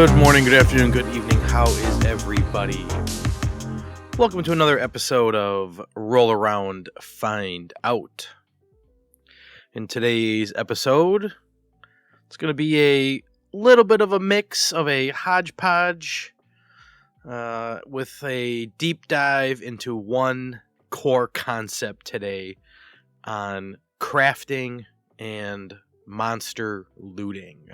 Good morning, good afternoon, good evening. How is everybody? Welcome to another episode of Roll Around, Find Out. In today's episode, it's going to be a little bit of a mix of a hodgepodge with a deep dive into one core concept today on crafting and monster looting.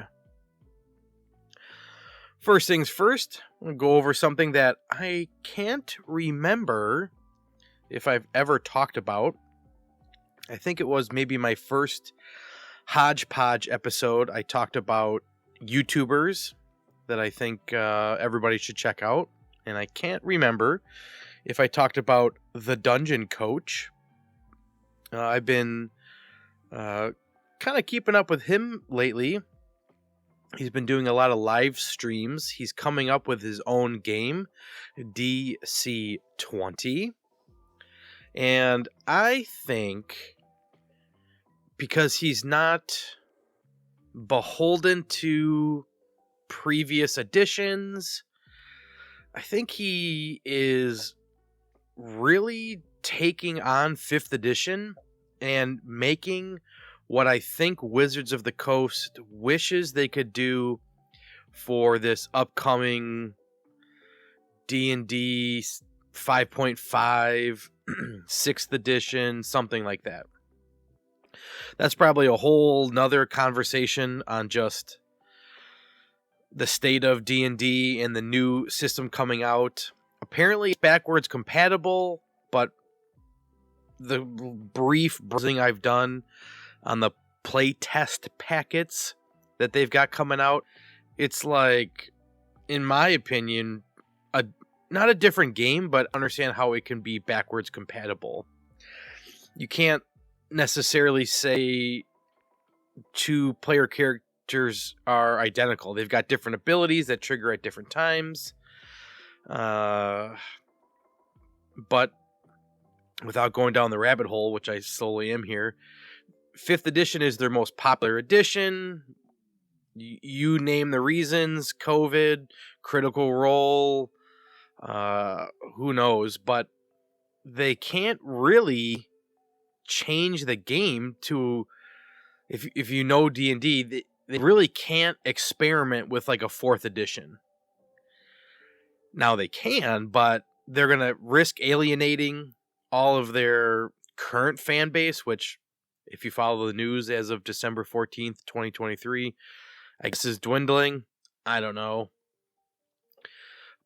First things first, I'm going to go over something that I can't remember if I've ever talked about. I think it was maybe my first hodgepodge episode. I talked about YouTubers that I think everybody should check out. And I can't remember if I talked about The Dungeon Coach. I've been kind of keeping up with him lately. He's been doing a lot of live streams. He's coming up with his own game, DC20. And I think because he's not beholden to previous editions, I think he is really taking on 5th edition and making what I think Wizards of the Coast wishes they could do for this upcoming D&D 5.5, 6th edition, something like that. That's probably a whole nother conversation on just the state of D&D and the new system coming out. Apparently it's backwards compatible, but the brief browsing I've done on the play test packets that they've got coming out, it's like, in my opinion, not a different game, but understand how it can be backwards compatible. You can't necessarily say two player characters are identical. They've got different abilities that trigger at different times. But without going down the rabbit hole, which I slowly am here, 5th edition is their most popular edition. You name the reasons: COVID, Critical Role, who knows? But they can't really change the game to, if you know D&D, they really can't experiment with like a 4th edition. Now they can, but they're going to risk alienating all of their current fan base, which, if you follow the news as of December 14th, 2023, I guess is dwindling. I don't know.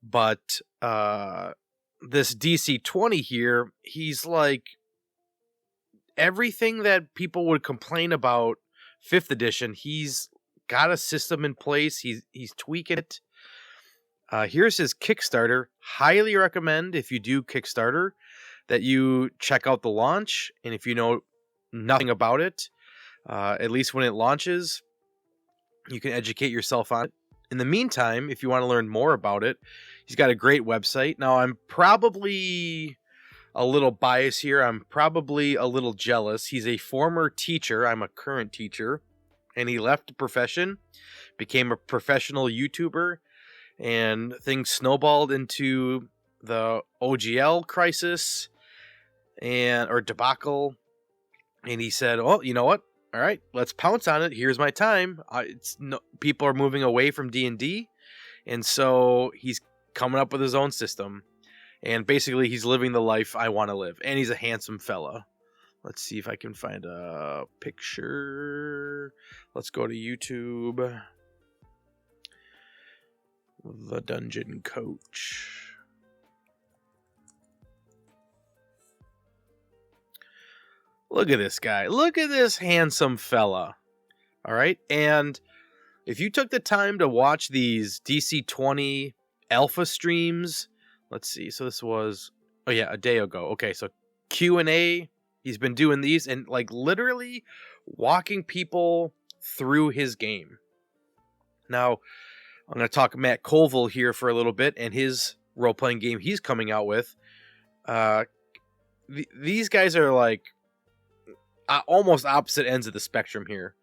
But this DC20 here, he's like everything that people would complain about 5th edition. He's got a system in place. He's tweaking it. Here's his Kickstarter. Highly recommend, if you do Kickstarter, that you check out the launch. And if you know nothing about it, at least when it launches, you can educate yourself on it. In the meantime, if you want to learn more about it, he's got a great website. Now, I'm probably a little biased here. I'm probably a little jealous. He's a former teacher. I'm a current teacher. And he left the profession, became a professional YouTuber, and things snowballed into the OGL crisis or debacle. And he said, "Oh, you know what? All right, let's pounce on it. Here's my time." People are moving away from D&D, and so he's coming up with his own system. And basically, he's living the life I want to live. And he's a handsome fella. Let's see if I can find a picture. Let's go to YouTube. The Dungeon Coach. Look at this guy. Look at this handsome fella. All right. And if you took the time to watch these DC20 alpha streams, let's see. So this was, a day ago. Okay. So Q&A, he's been doing these and like literally walking people through his game. Now, I'm going to talk Matt Colville here for a little bit and his role-playing game he's coming out with. These guys are like almost opposite ends of the spectrum here.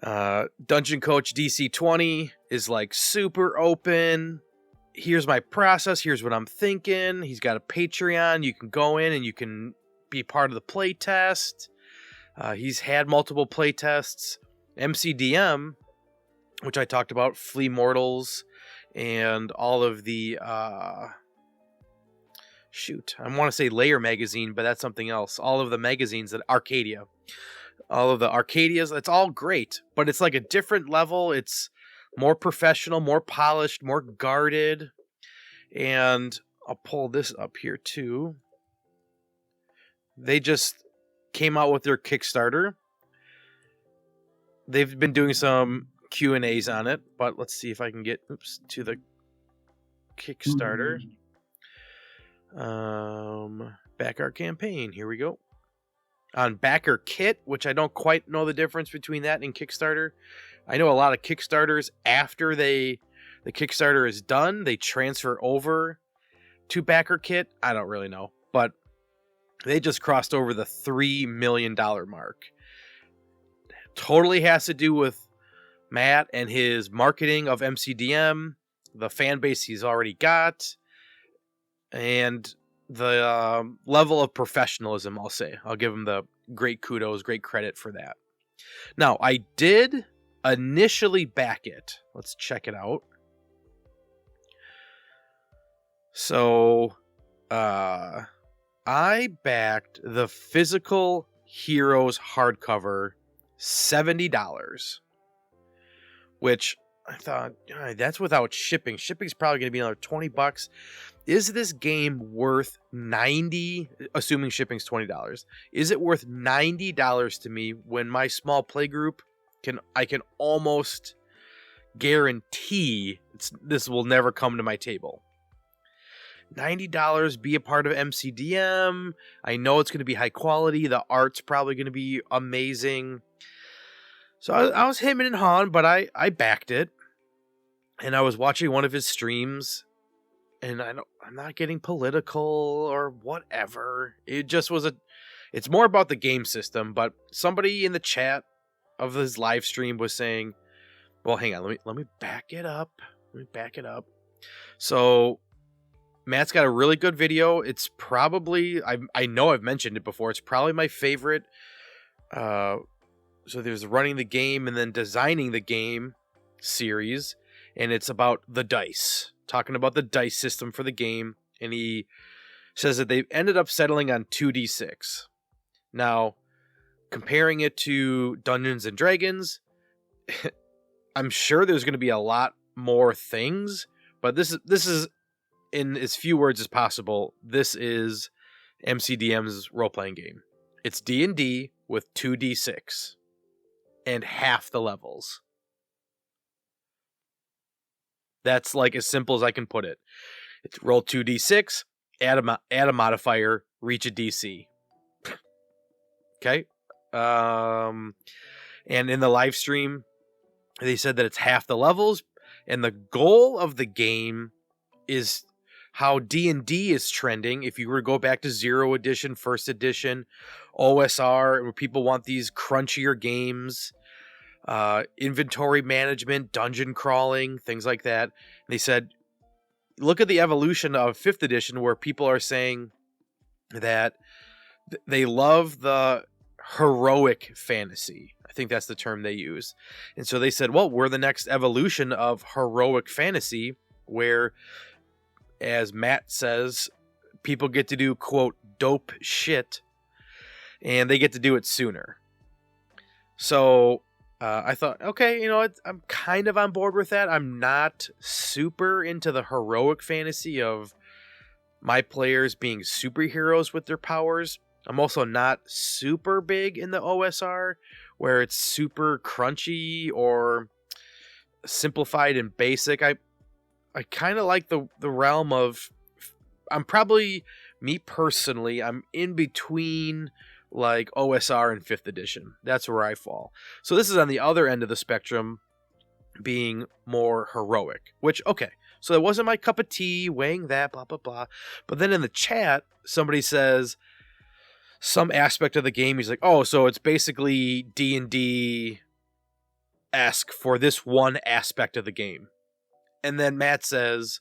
Dungeon Coach DC20 is like super open. Here's my process. Here's what I'm thinking. He's got a Patreon. You can go in and you can be part of the play test. He's had multiple play tests. MCDM, which I talked about, Flea Mortals, and all of the I want to say Layer Magazine, but that's something else. All of the magazines that Arcadia. All of the Arcadias, it's all great, but it's like a different level. It's more professional, more polished, more guarded. And I'll pull this up here too. They just came out with their Kickstarter. They've been doing some Q&As on it, but let's see if I can get to the Kickstarter. Back our campaign. Here we go. On Backer Kit, which I don't quite know the difference between that and Kickstarter. I know a lot of Kickstarters, after the Kickstarter is done, they transfer over to Backer Kit. I don't really know, but they just crossed over the $3 million mark. Totally has to do with Matt and his marketing of MCDM, the fan base he's already got, and the level of professionalism, I'll say. I'll give him the great kudos, great credit for that. Now, I did initially back it. Let's check it out. So, I backed the Physical Heroes hardcover $70, which I thought, that's without shipping. Shipping's probably going to be another $20. Is this game worth $90, assuming shipping's $20? Is it worth $90 to me when my small play group I can almost guarantee this will never come to my table? $90, be a part of MCDM. I know it's going to be high quality. The art's probably going to be amazing. So I was hemming and hawing, but I backed it. And I was watching one of his streams, and I'm not getting political or whatever. It just was it's more about the game system, but somebody in the chat of his live stream was saying, well, hang on, let me back it up. So Matt's got a really good video. It's probably, I know I've mentioned it before, it's probably my favorite. So there's running the game and then designing the game series, and it's about the dice, talking about the dice system for the game. And he says that they ended up settling on 2d6. Now, comparing it to Dungeons and Dragons, I'm sure there's going to be a lot more things, but this is in as few words as possible. This is MCDM's role-playing game. It's D&D with 2d6 and half the levels. That's like as simple as I can put it. It's roll 2d6, add a modifier, reach a DC. Okay. And in the live stream, they said that it's half the levels, and the goal of the game is how D&D is trending. If you were to go back to 0 edition, 1st edition, OSR, where people want these crunchier games, inventory management, dungeon crawling, things like that. They said, look at the evolution of 5th edition, where people are saying that they love the heroic fantasy. I think that's the term they use. And so they said, well, we're the next evolution of heroic fantasy, where, as Matt says, people get to do, quote, dope shit, and they get to do it sooner. So I thought, okay, you know what? I'm kind of on board with that. I'm not super into the heroic fantasy of my players being superheroes with their powers. I'm also not super big in the OSR, where it's super crunchy or simplified and basic. I kind of like the realm of, I'm probably, me personally, I'm in between like OSR and 5th edition. That's where I fall. So this is on the other end of the spectrum, being more heroic, which, okay, so that wasn't my cup of tea, weighing that, blah, blah, blah. But then in the chat, somebody says some aspect of the game, he's like, oh, so it's basically D&D ask for this one aspect of the game. And then Matt says,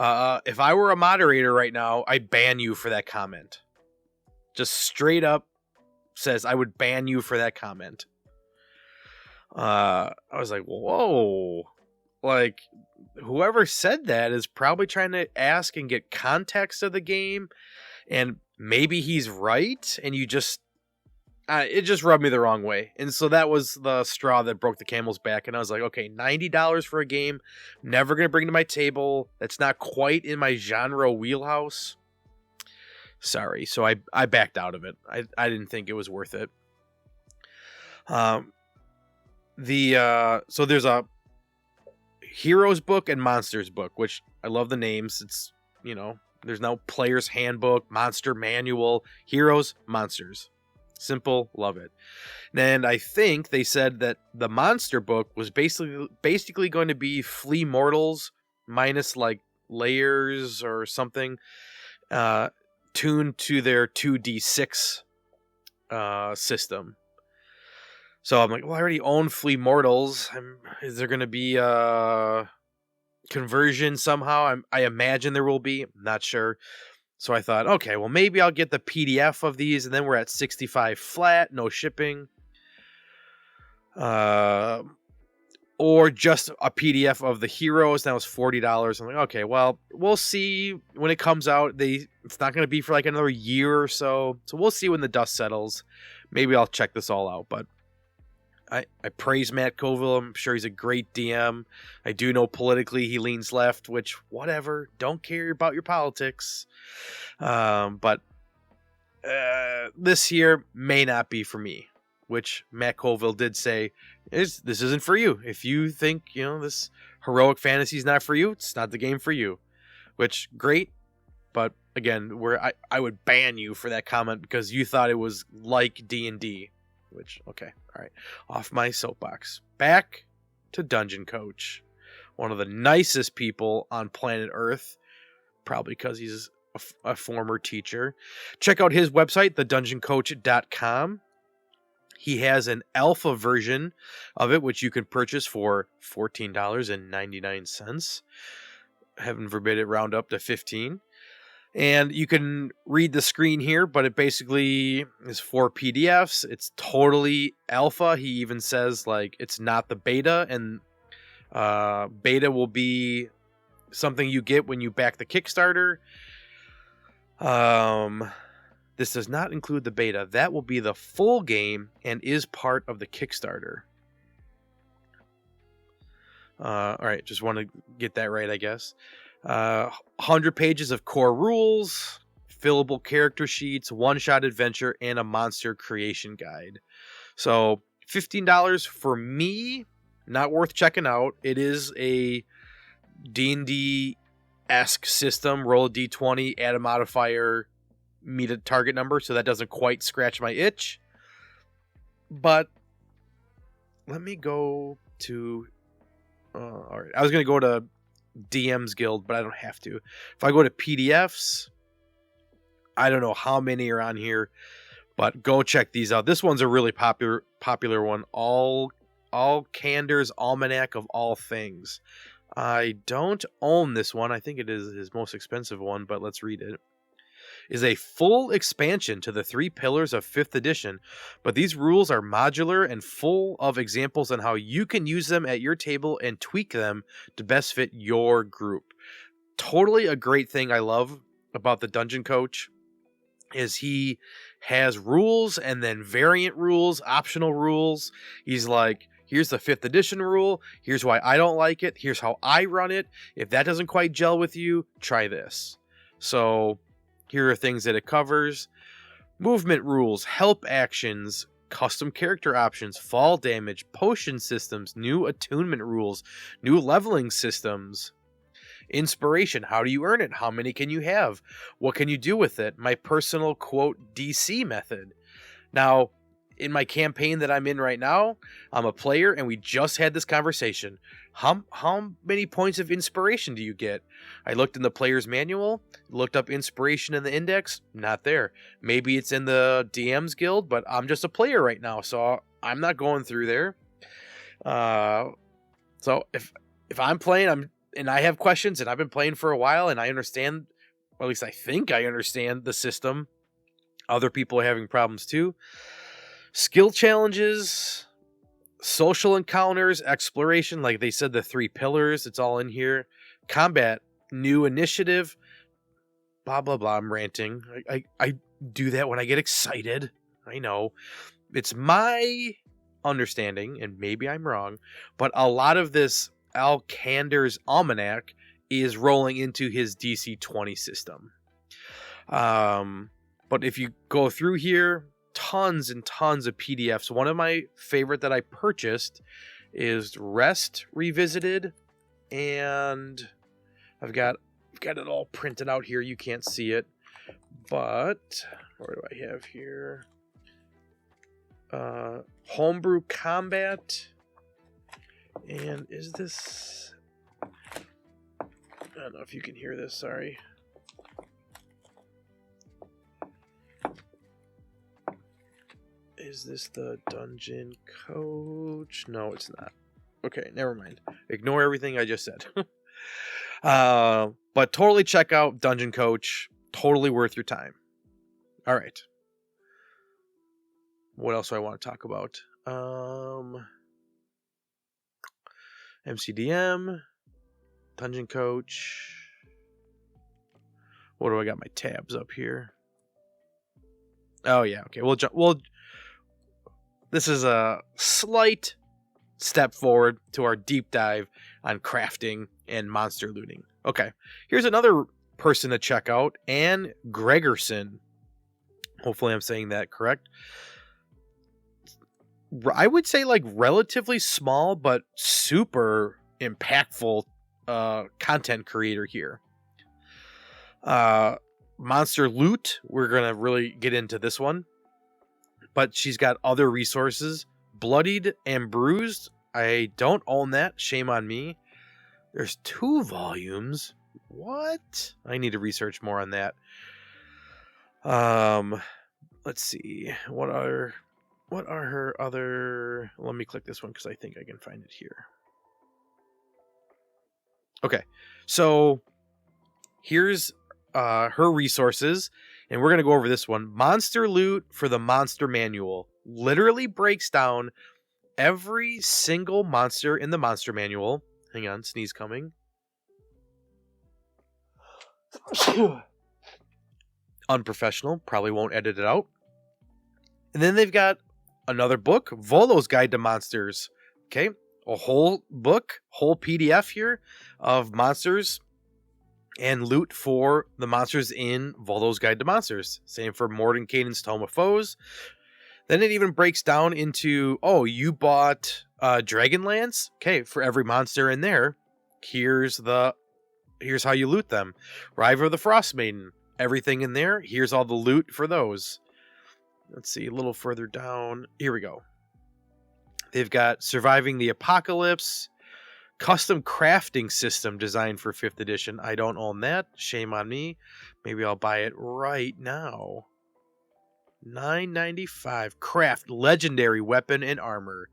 if I were a moderator right now, I'd ban you for that comment. Just straight up says, I would ban you for that comment. I was like, whoa. Like, whoever said that is probably trying to ask and get context of the game. And maybe he's right. And you just... it just rubbed me the wrong way. And so that was the straw that broke the camel's back. And I was like, okay, $90 for a game. Never going to bring to my table. That's not quite in my genre wheelhouse. Sorry. So I backed out of it. I didn't think it was worth it. So there's a Heroes book and Monsters book, which I love the names. It's, there's no Player's Handbook, Monster Manual, Heroes, Monsters. Simple, love it. And I think they said that the Monster book was basically going to be Flea Mortals minus like layers or something, tuned to their 2d6 system. So I'm like, well, I already own Flea Mortals. Is there going to be a conversion somehow? I imagine there will be. I'm not sure. So I thought, okay, well, maybe I'll get the PDF of these, and then we're at $65 flat, no shipping. Or just a PDF of the Heroes, that was $40. I'm like, okay, well, we'll see when it comes out. It's not going to be for like another year or so. So we'll see when the dust settles. Maybe I'll check this all out, but I praise Matt Colville. I'm sure he's a great DM. I do know politically he leans left, which, whatever. Don't care about your politics. But this year may not be for me, which Matt Colville did say, this isn't for you. If you think, this heroic fantasy is not for you, it's not the game for you. Which, great. But again, I would ban you for that comment because you thought it was like D&D. Which, okay, all right. Off my soapbox. Back to Dungeon Coach. One of the nicest people on planet Earth. Probably because he's a former teacher. Check out his website, thedungeoncoach.com. He has an alpha version of it, which you can purchase for $14.99. Heaven forbid it round up to $15. And you can read the screen here, but it basically is 4 PDFs. It's totally alpha. He even says, like, it's not the beta, and beta will be something you get when you back the Kickstarter. This does not include the beta. That will be the full game and is part of the Kickstarter. All right, just want to get that right, I guess. 100 pages of core rules, fillable character sheets, one-shot adventure, and a monster creation guide. So $15 for me, not worth checking out. It is a D&D-esque system. Roll a D20, add a modifier, meet a target number, so that doesn't quite scratch my itch. But let me go to... all right, I was going to go to DM's Guild, but I don't have to. If I go to PDFs, I don't know how many are on here, but go check these out. This one's a really popular one. All Cander's Almanac of All Things. I don't own this one. I think it is his most expensive one, but let's read it. Is a full expansion to the 3 pillars of 5th edition, but these rules are modular and full of examples on how you can use them at your table and tweak them to best fit your group. Totally a great thing I love about the Dungeon Coach is he has rules and then variant rules, optional rules. He's like, here's the 5th edition rule. Here's why I don't like it. Here's how I run it. If that doesn't quite gel with you, try this. So here are things that it covers. Movement rules, help actions, custom character options, fall damage, potion systems, new attunement rules, new leveling systems. Inspiration, how do you earn it? How many can you have? What can you do with it? My personal, quote, DC method. Now, in my campaign that I'm in right now, I'm a player, and we just had this conversation. How many points of inspiration do you get? I looked in the player's manual, looked up inspiration in the index, not there. Maybe it's in the DM's Guild, but I'm just a player right now, so I'm not going through there. Uh, so if I'm playing, and I have questions, and I've been playing for a while, and I understand, or at least I think I understand the system. Other people are having problems too. Skill challenges, social encounters, exploration, like they said, the 3 pillars, it's all in here. Combat, new initiative, blah blah blah. I'm ranting. I do that when I get excited. I know. It's my understanding, and maybe I'm wrong, but a lot of this Alkander's Almanac is rolling into his DC-20 system. But if you go through here, tons and tons of PDFs. One of my favorite that I purchased is Rest Revisited, and I've got it all printed out here. You can't see it, but what do I have here? Homebrew Combat, and is this? I don't know if you can hear this. Sorry. Is this the Dungeon Coach? No, it's not. Okay, never mind. Ignore everything I just said. But totally check out Dungeon Coach. Totally worth your time. All right. What else do I want to talk about? MCDM, Dungeon Coach. What do I got my tabs up here? Oh yeah, okay. This is a slight step forward to our deep dive on crafting and monster looting. Okay, here's another person to check out, Anne Gregerson. Hopefully I'm saying that correct. I would say like relatively small, but super impactful content creator here. Monster loot, we're going to really get into this one. But she's got other resources. Bloodied and Bruised. I don't own that. Shame on me. There's 2 volumes. What? I need to research more on that. Let's see. What are her other... Let me click this one because I think I can find it here. Okay. So here's her resources. And we're going to go over this one. Monster Loot for the Monster Manual. Literally breaks down every single monster in the Monster Manual. Hang on, sneeze coming. Unprofessional. Probably won't edit it out. And then they've got another book, Volo's Guide to Monsters. Okay, a whole book, whole PDF here of monsters and loot for the monsters in Volo's Guide to Monsters. Same for Mordenkainen's Tome of Foes. Then it even breaks down into, oh, you bought Dragonlance? Okay, for every monster in there, here's how you loot them. River of the Frost Maiden, everything in there. Here's all the loot for those. Let's see, a little further down. Here we go. They've got Surviving the Apocalypse, custom crafting system designed for 5th edition. I don't own that. Shame on me. Maybe I'll buy it right now. $9.95. Craft legendary weapon and armor.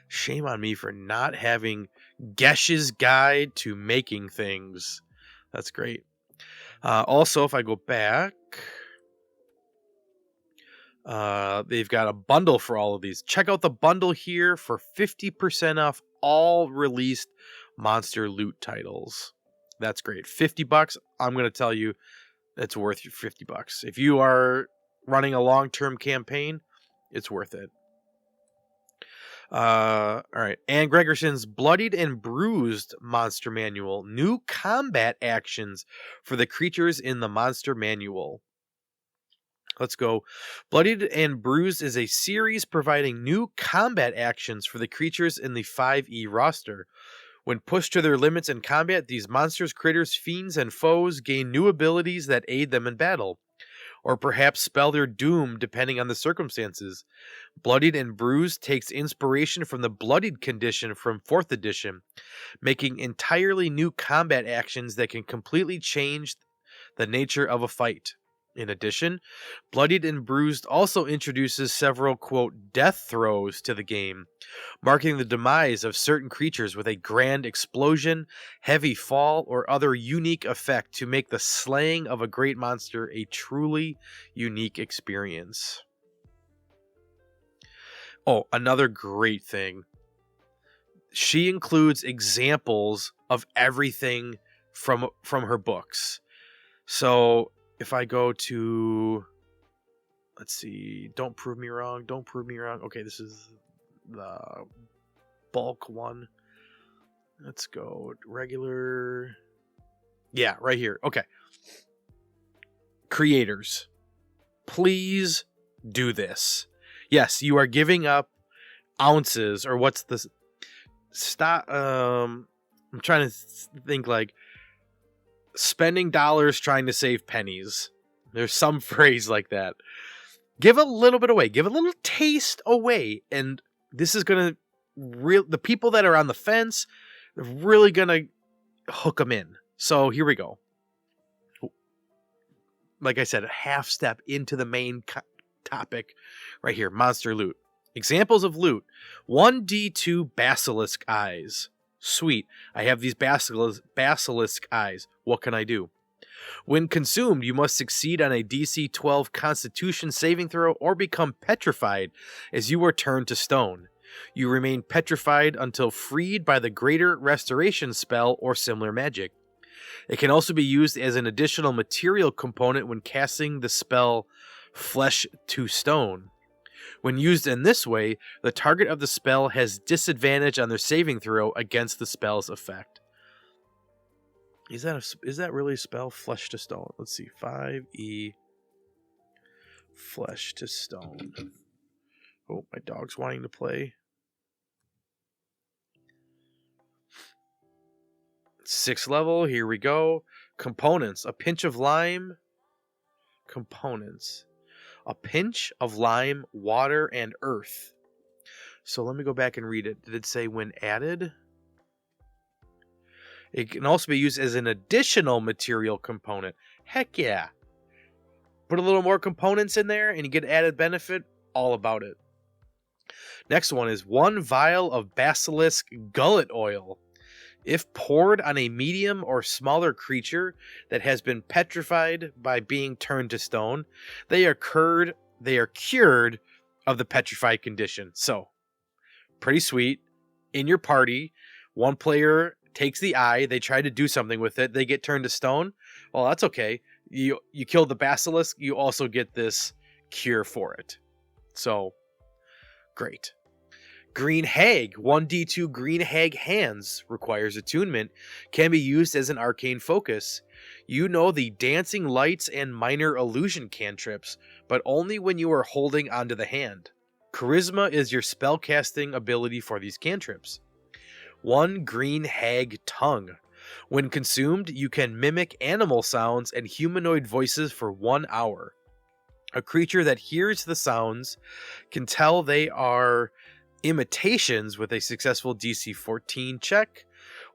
Shame on me for not having Gesh's Guide to Making Things. That's great. Also, if I go back, they've got a bundle for all of these. Check out the bundle here for 50% off all released monster loot titles. That's great. $50. I'm going to tell you it's worth your $50. If you are running a long-term campaign, it's worth it. All right. Anne Gregerson's Bloodied and Bruised Monster Manual. New combat actions for the creatures in the Monster Manual. Let's go. Bloodied and Bruised is a series providing new combat actions for the creatures in the 5e roster. When pushed to their limits in combat, these monsters, critters, fiends, and foes gain new abilities that aid them in battle, or perhaps spell their doom depending on the circumstances. Bloodied and Bruised takes inspiration from the Bloodied condition from 4th edition, making entirely new combat actions that can completely change the nature of a fight. In addition, Bloodied and Bruised also introduces several, quote, death throws to the game, marking the demise of certain creatures with a grand explosion, heavy fall, or other unique effect to make the slaying of a great monster a truly unique experience. Oh, another great thing. She includes examples of everything from her books. So if I go to, let's see, Don't Prove Me Wrong. Okay, this is the bulk one. Let's go regular. Yeah, right here. Okay. Creators, please do this. Yes, you are giving up ounces, or what's the stop? I'm trying to think, like, spending dollars trying to save pennies. There's some phrase like that. Give a little bit away. Give a little taste away. And this is going to... the people that are on the fence, they're really going to hook them in. So here we go. Like I said, a half step into the main topic right here. Monster loot. Examples of loot. 1d2 basilisk eyes. Sweet. I have these basilisk eyes. What can I do? When consumed, you must succeed on a DC 12 Constitution saving throw or become petrified as you are turned to stone. You remain petrified until freed by the Greater Restoration spell or similar magic. It can also be used as an additional material component when casting the spell Flesh to Stone. When used in this way, the target of the spell has disadvantage on their saving throw against the spell's effect. Is that really a spell? Flesh to Stone. Let's see. 5e. Flesh to Stone. Oh, my dog's wanting to play. 6th level. Here we go. Components. A pinch of lime. Components. A pinch of lime, water, and earth. So let me go back and read it. Did it say when added? It can also be used as an additional material component. Heck yeah. Put a little more components in there and you get added benefit. All about it. Next one is 1 vial of basilisk gullet oil. If poured on a medium or smaller creature that has been petrified by being turned to stone, they are cured of the petrified condition. So, pretty sweet. In your party, one player takes the eye, they try to do something with it, they get turned to stone. Well, that's okay. You kill the basilisk, you also get this cure for it. So, great. Green Hag, 1d2 Green Hag Hands, requires attunement, can be used as an arcane focus. You know the dancing lights and minor illusion cantrips, but only when you are holding onto the hand. Charisma is your spellcasting ability for these cantrips. 1 Green Hag Tongue. When consumed, you can mimic animal sounds and humanoid voices for 1 hour. A creature that hears the sounds can tell they are imitations with a successful DC 14 check.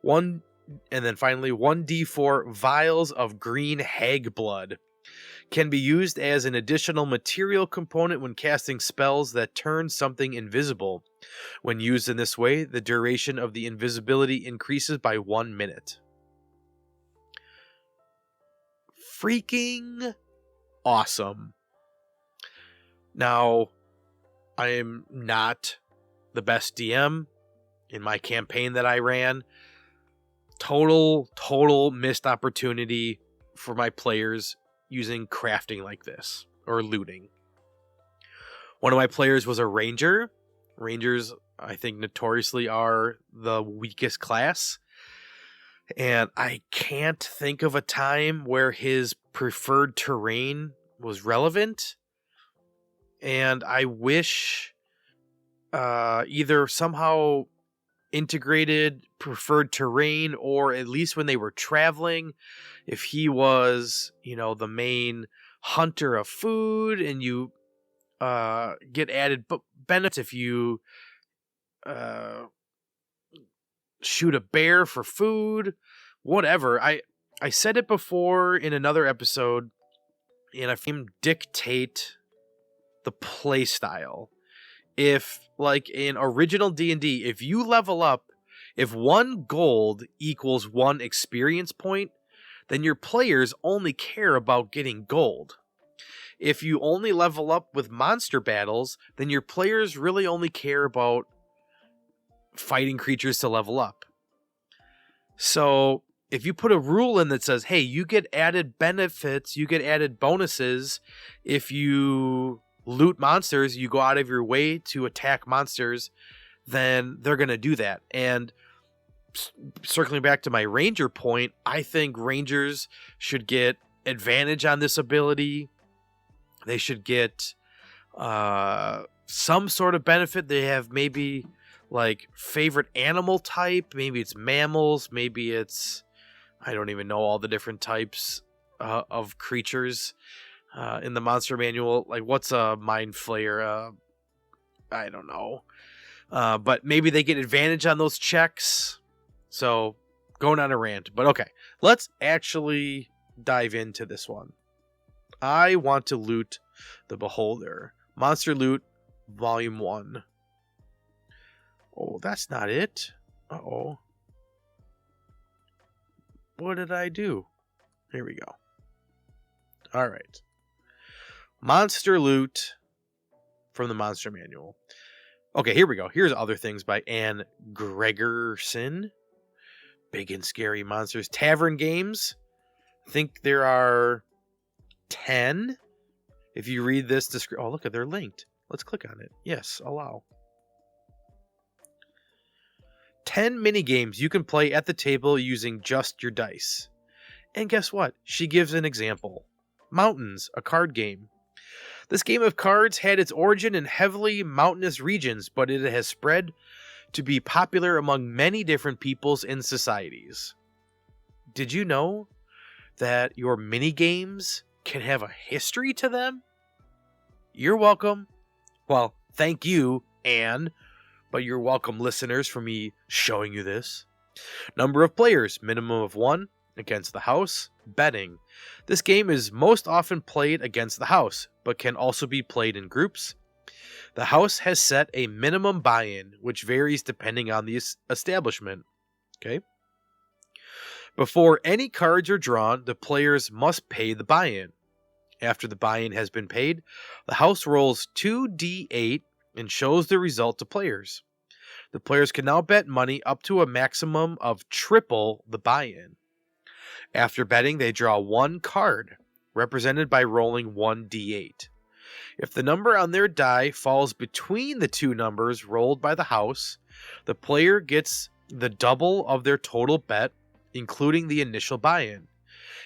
And then finally, 1d4 vials of green hag blood can be used as an additional material component when casting spells that turn something invisible. When used in this way, the duration of the invisibility increases by 1 minute. Freaking awesome. Now, I am not the best DM in my campaign that I ran. Total missed opportunity for my players using crafting like this, or looting. One of my players was a ranger. Rangers, I think, notoriously are the weakest class. And I can't think of a time where his preferred terrain was relevant. And I wish either somehow integrated preferred terrain, or at least when they were traveling, if he was, the main hunter of food, and you get added benefits if you shoot a bear for food, whatever. I said it before in another episode. and a theme dictate the play style. If, like in original D&D, if you level up, if 1 gold equals 1 experience point, then your players only care about getting gold. If you only level up with monster battles, then your players really only care about fighting creatures to level up. So if you put a rule in that says, hey, you get added benefits, you get added bonuses if you loot monsters, you go out of your way to attack monsters, then they're going to do that. And circling back to my ranger point, I think rangers should get advantage on this ability. They should get some sort of benefit. They have maybe like favorite animal type. Maybe it's mammals. Maybe it's, I don't even know all the different types of creatures in the monster manual. Like, what's a mind flayer? I don't know. But maybe they get advantage on those checks. So, going on a rant. But okay, let's actually dive into this one. I want to loot the Beholder. Monster Loot, Volume 1. Oh, that's not it. Uh-oh. What did I do? Here we go. All right. Monster Loot from the Monster Manual. Okay, here we go. Here's Other Things by Anne Gregerson. Big and Scary Monsters. Tavern Games. I think there are 10. If you read this description, oh, look, they're linked. Let's click on it. Yes, allow. 10 mini games you can play at the table using just your dice. And guess what? She gives an example. Mountains, a card game. This game of cards had its origin in heavily mountainous regions, but it has spread to be popular among many different peoples and societies. Did you know that your mini games can have a history to them? You're welcome. Well, thank you, Anne, but you're welcome, listeners, for me showing you this. Number of players, minimum of 1. Against the house, betting. This game is most often played against the house, but can also be played in groups. The house has set a minimum buy-in, which varies depending on the establishment. Okay. Before any cards are drawn, the players must pay the buy-in. After the buy-in has been paid, the house rolls 2d8 and shows the result to players. The players can now bet money up to a maximum of triple the buy-in. After betting, they draw 1 card, represented by rolling 1d8. If the number on their die falls between the 2 numbers rolled by the house, the player gets the double of their total bet, including the initial buy-in.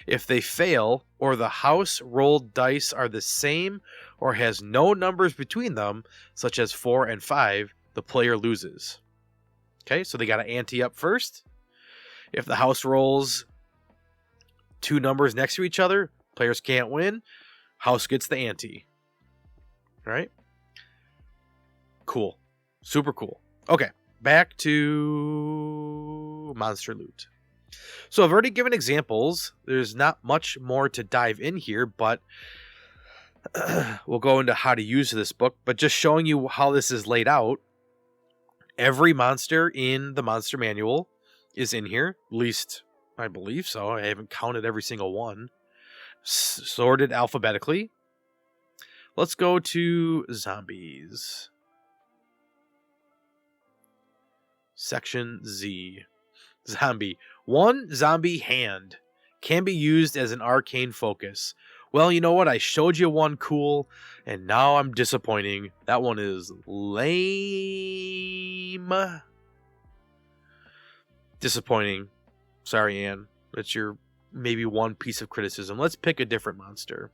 If they fail, or the house rolled dice are the same or has no numbers between them, such as 4 and 5, the player loses. Okay, so they got to ante up first. If the house rolls 2 numbers next to each other, players can't win. House gets the ante. All right? Cool. Super cool. Okay, back to Monster Loot. So I've already given examples. There's not much more to dive in here, but we'll go into how to use this book. But just showing you how this is laid out, every monster in the Monster Manual is in here, at least I believe so. I haven't counted every single one. Sorted alphabetically. Let's go to zombies. Section Z. Zombie. 1 zombie hand can be used as an arcane focus. Well, you know what? I showed you one cool, and now I'm disappointing. That one is lame. Disappointing. Sorry, Anne. That's your maybe one piece of criticism. Let's pick a different monster.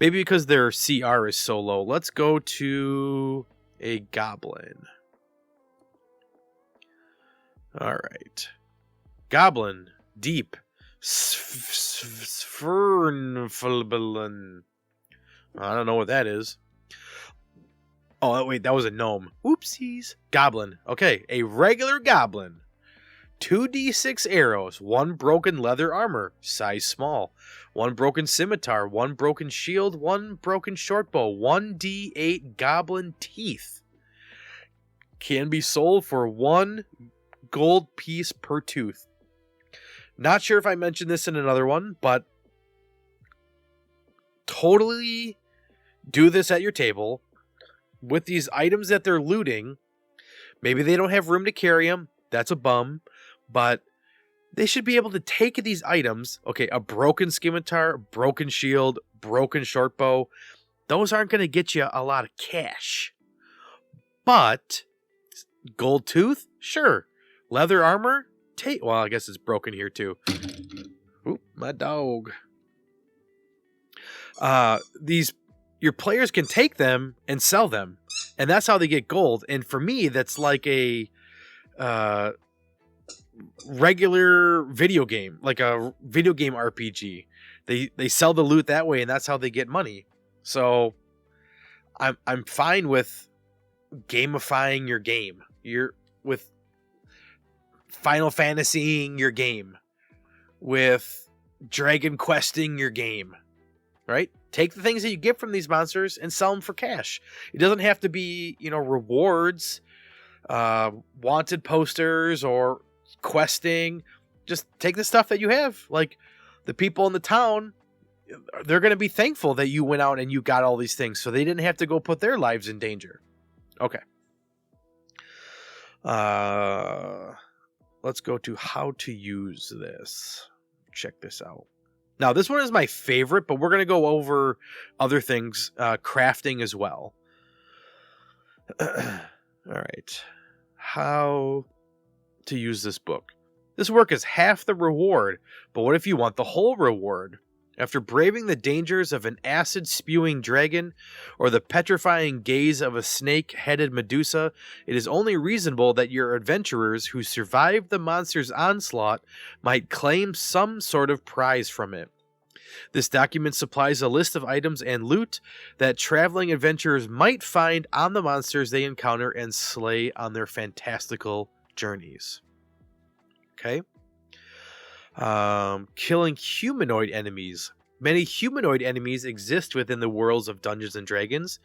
Maybe because their CR is so low. Let's go to a goblin. All right. Goblin. Deep. Sfernflbelin. I don't know what that is. Oh, wait, that was a gnome. Oopsies. Goblin. Okay, a regular goblin. 2d6 arrows, 1 broken leather armor, size small, 1 broken scimitar, 1 broken shield, 1 broken shortbow, 1d8 goblin teeth. Can be sold for 1 gold piece per tooth. Not sure if I mentioned this in another one, but totally do this at your table with these items that they're looting. Maybe they don't have room to carry them. That's a bum. But they should be able to take these items. Okay, a broken scimitar, broken shield, broken shortbow. Those aren't going to get you a lot of cash. But gold tooth? Sure. Leather armor? Well, I guess it's broken here too. Oop, my dog. Your players can take them and sell them. And that's how they get gold. And for me, that's like a regular video game, like a video game RPG. They sell the loot that way, and that's how they get money. So I'm fine with gamifying your game. You're with Final Fantasying your game, with Dragon Questing your game, right? Take the things that you get from these monsters and sell them for cash. It doesn't have to be, rewards, wanted posters, or questing. Just take the stuff that you have. Like, the people in the town, they're going to be thankful that you went out and you got all these things, so they didn't have to go put their lives in danger. Okay. Let's go to how to use this. Check this out. Now, this one is my favorite, but we're going to go over other things, crafting as well. All right. How to use this book. This work is half the reward, but what if you want the whole reward? After braving the dangers of an acid-spewing dragon or the petrifying gaze of a snake-headed Medusa, it is only reasonable that your adventurers who survived the monster's onslaught might claim some sort of prize from it. This document supplies a list of items and loot that traveling adventurers might find on the monsters they encounter and slay on their fantastical journeys. Okay. Killing humanoid enemies. Many humanoid enemies exist within the worlds of Dungeons and Dragons.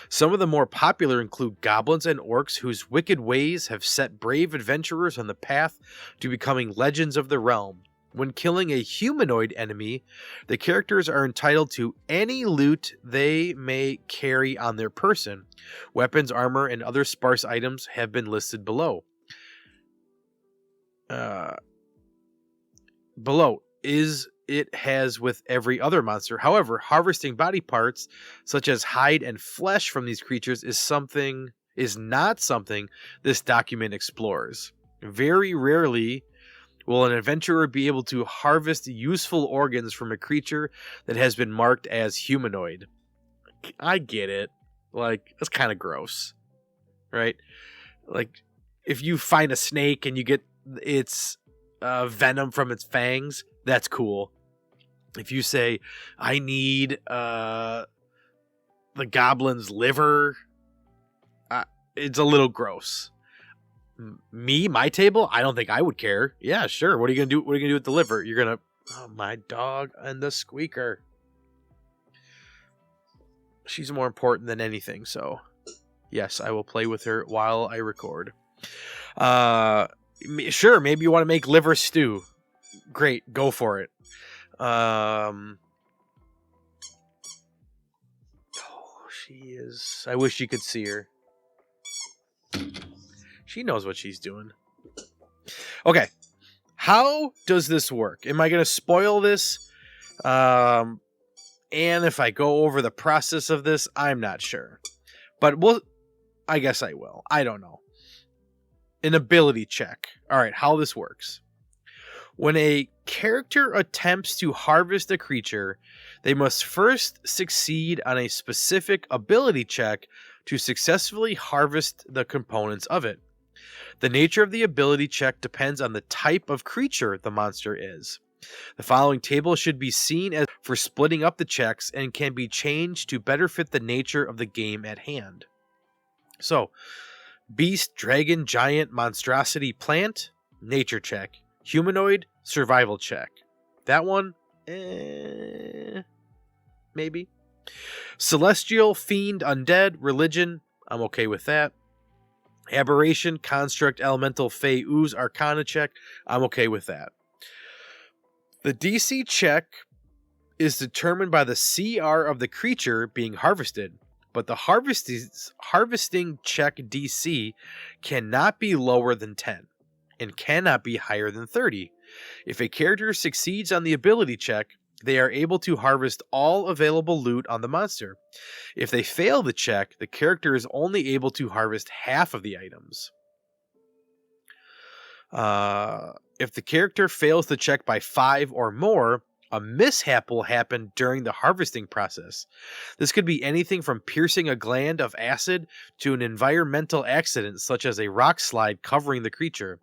Some of the more popular include goblins and orcs whose wicked ways have set brave adventurers on the path to becoming legends of the realm. When killing a humanoid enemy, the characters are entitled to any loot they may carry on their person. Weapons, armor, and other sparse items have been listed below. Below is it has with every other monster. However, harvesting body parts such as hide and flesh from these creatures is not something this document explores. Very rarely will an adventurer be able to harvest useful organs from a creature that has been marked as humanoid. I get it. Like, that's kind of gross, right? Like, if you find a snake and you get its venom from its fangs, that's cool. If you say, I need the goblin's liver, it's a little gross. My table, I don't think I would care. Yeah, sure. What are you gonna do? What are you gonna do with the liver? You're gonna, oh, my dog and the squeaker. She's more important than anything. So, yes, I will play with her while I record. Sure, maybe you want to make liver stew. Great, go for it. Oh, she is. I wish you could see her. She knows what she's doing. Okay, how does this work? Am I going to spoil this? And if I go over the process of this, I'm not sure. But I guess I will. I don't know. An ability check. All right, how this works. When a character attempts to harvest a creature, they must first succeed on a specific ability check to successfully harvest the components of it. The nature of the ability check depends on the type of creature the monster is. The following table should be seen as for splitting up the checks and can be changed to better fit the nature of the game at hand. So, beast, dragon, giant, monstrosity, plant. nature check. Humanoid, survival check. That one, maybe. Celestial, fiend, undead, religion, I'm okay with that. Aberration, construct, elemental, fey, ooze, arcana check, I'm okay with that. The DC check is determined by the CR of the creature being harvested, but the harvesting check DC cannot be lower than 10 and cannot be higher than 30. If a character succeeds on the ability check, they are able to harvest all available loot on the monster. If they fail the check, the character is only able to harvest half of the items. If the character fails the check by 5 or more, a mishap will happen during the harvesting process. This could be anything from piercing a gland of acid to an environmental accident such as a rock slide covering the creature.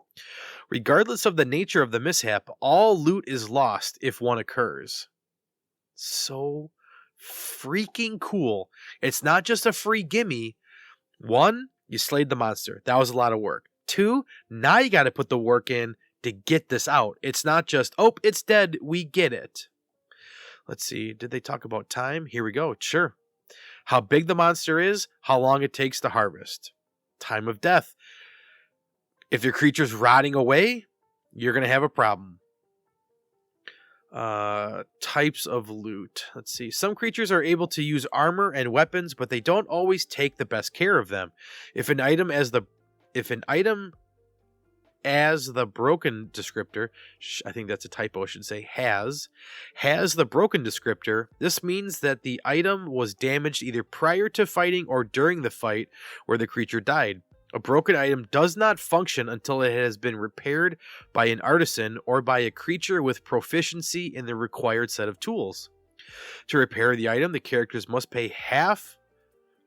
Regardless of the nature of the mishap, all loot is lost if one occurs. So freaking cool. It's not just a free gimme. 1, you slayed the monster. That was a lot of work. 2, now you got to put the work in to get this out. It's not just, oh, it's dead, we get it. Let's see, did they talk about time? Here we go, sure. How big the monster is, how long it takes to harvest. Time of death. If your creature's rotting away, you're going to have a problem. Types of loot. Let's see. Some creatures are able to use armor and weapons, but they don't always take the best care of them. If an item as the broken descriptor, I think that's a typo, I should say, has the broken descriptor, this means that the item was damaged either prior to fighting or during the fight where the creature died. A broken item does not function until it has been repaired by an artisan or by a creature with proficiency in the required set of tools. To repair the item, the characters must pay half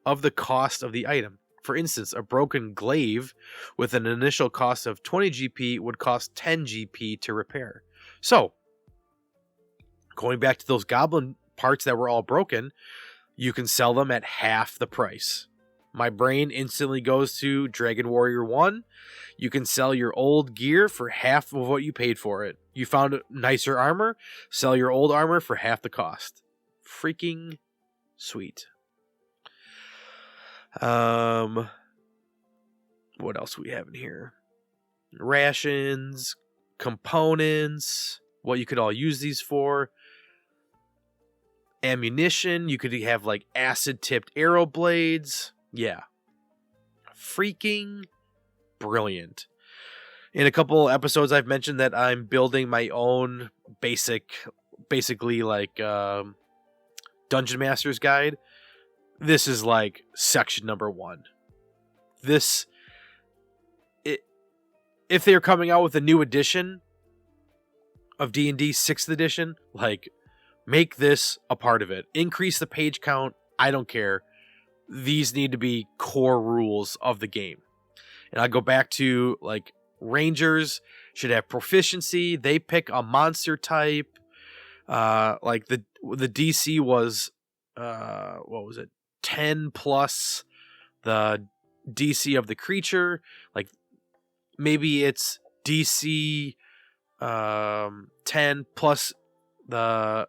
of the cost of the item. For instance, a broken glaive with an initial cost of 20 GP would cost 10 GP to repair. So, going back to those goblin parts that were all broken, you can sell them at half the price. My brain instantly goes to Dragon Warrior 1. You can sell your old gear for half of what you paid for it. You found nicer armor, sell your old armor for half the cost. Freaking sweet. What else do we have in here? Rations, components, what you could all use these for. Ammunition, you could have like acid-tipped arrow blades. Yeah. Freaking brilliant. In a couple episodes, I've mentioned that I'm building my own basically like Dungeon Master's Guide. This is like section number 1. If they're coming out with a new edition of D&D 6th edition, like, make this a part of it. Increase the page count. I don't care. These need to be core rules of the game. And I go back to, like, Rangers should have proficiency. They pick a monster type. Like, the DC was, what was it? 10 plus the DC of the creature. Like, maybe it's DC 10 plus the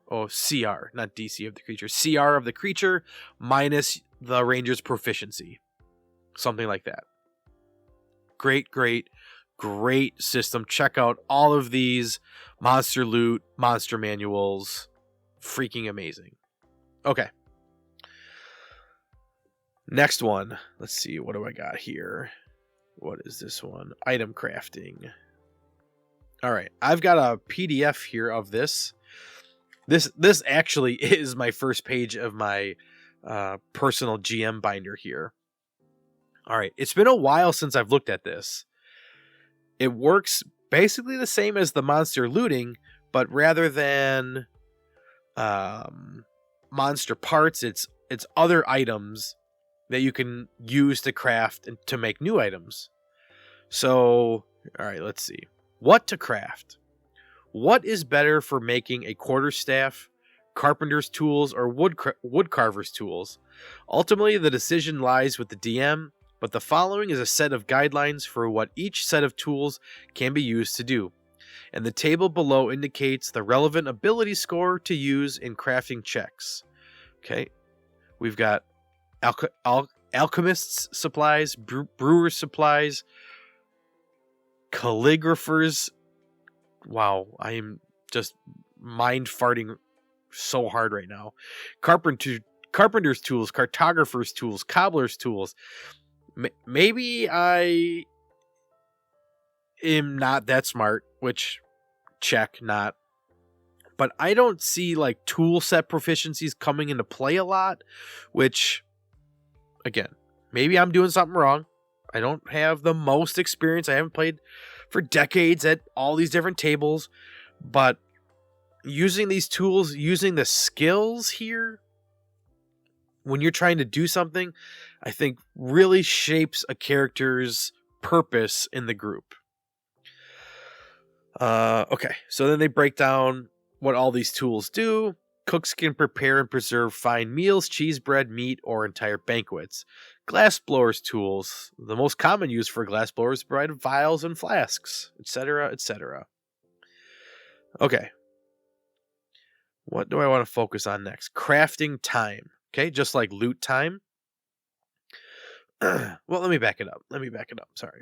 CR, not DC of the creature, CR of the creature minus the ranger's proficiency, something like that. Great system. Check out all of these monster loot, monster manuals. Freaking amazing. Okay. Next one. Let's see. What do I got here? What is this one? Item crafting. All right. I've got a PDF here of this. This actually is my first page of my personal GM binder here. All right. It's been a while since I've looked at this. It works basically the same as the monster looting, but rather than monster parts, it's other items that you can use to craft and to make new items. So, all right, let's see. What to craft? What is better for making a quarterstaff, carpenter's tools, or woodcarver's tools? Ultimately, the decision lies with the DM. but the following is a set of guidelines for what each set of tools can be used to do. And the table below indicates the relevant ability score to use in crafting checks. Okay, we've got alchemist's supplies, brewer's supplies, calligraphers. Wow, I am just mind farting so hard right now. Carpenter's tools, cartographer's tools, cobbler's tools. Maybe I am not that smart, which check, not. But I don't see like tool set proficiencies coming into play a lot, which, again, maybe I'm doing something wrong. I don't have the most experience. I haven't played for decades at all these different tables, but using these tools, using the skills here, when you're trying to do something, I think really shapes a character's purpose in the group. Okay, so then they break down what all these tools do. Cooks can prepare and preserve fine meals, cheese, bread, meat, or entire banquets. Glassblowers tools. The most common use for glassblowers provide vials and flasks, etc., etc. Okay. What do I want to focus on next? Crafting time. Okay, just like loot time. Well, let me back it up. Sorry.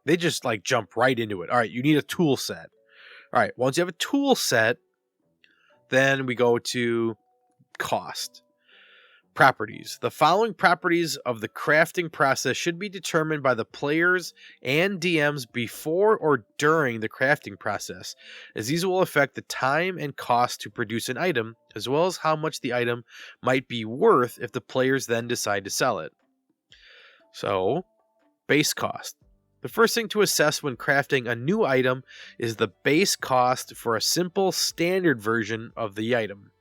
They just like jump right into it. All right, you need a tool set. All right, once you have a tool set, then we go to cost. Properties. The following properties of the crafting process should be determined by the players and DMs before or during the crafting process, as these will affect the time and cost to produce an item, as well as how much the item might be worth if the players then decide to sell it. So, base cost. The first thing to assess when crafting a new item is the base cost for a simple standard version of the item.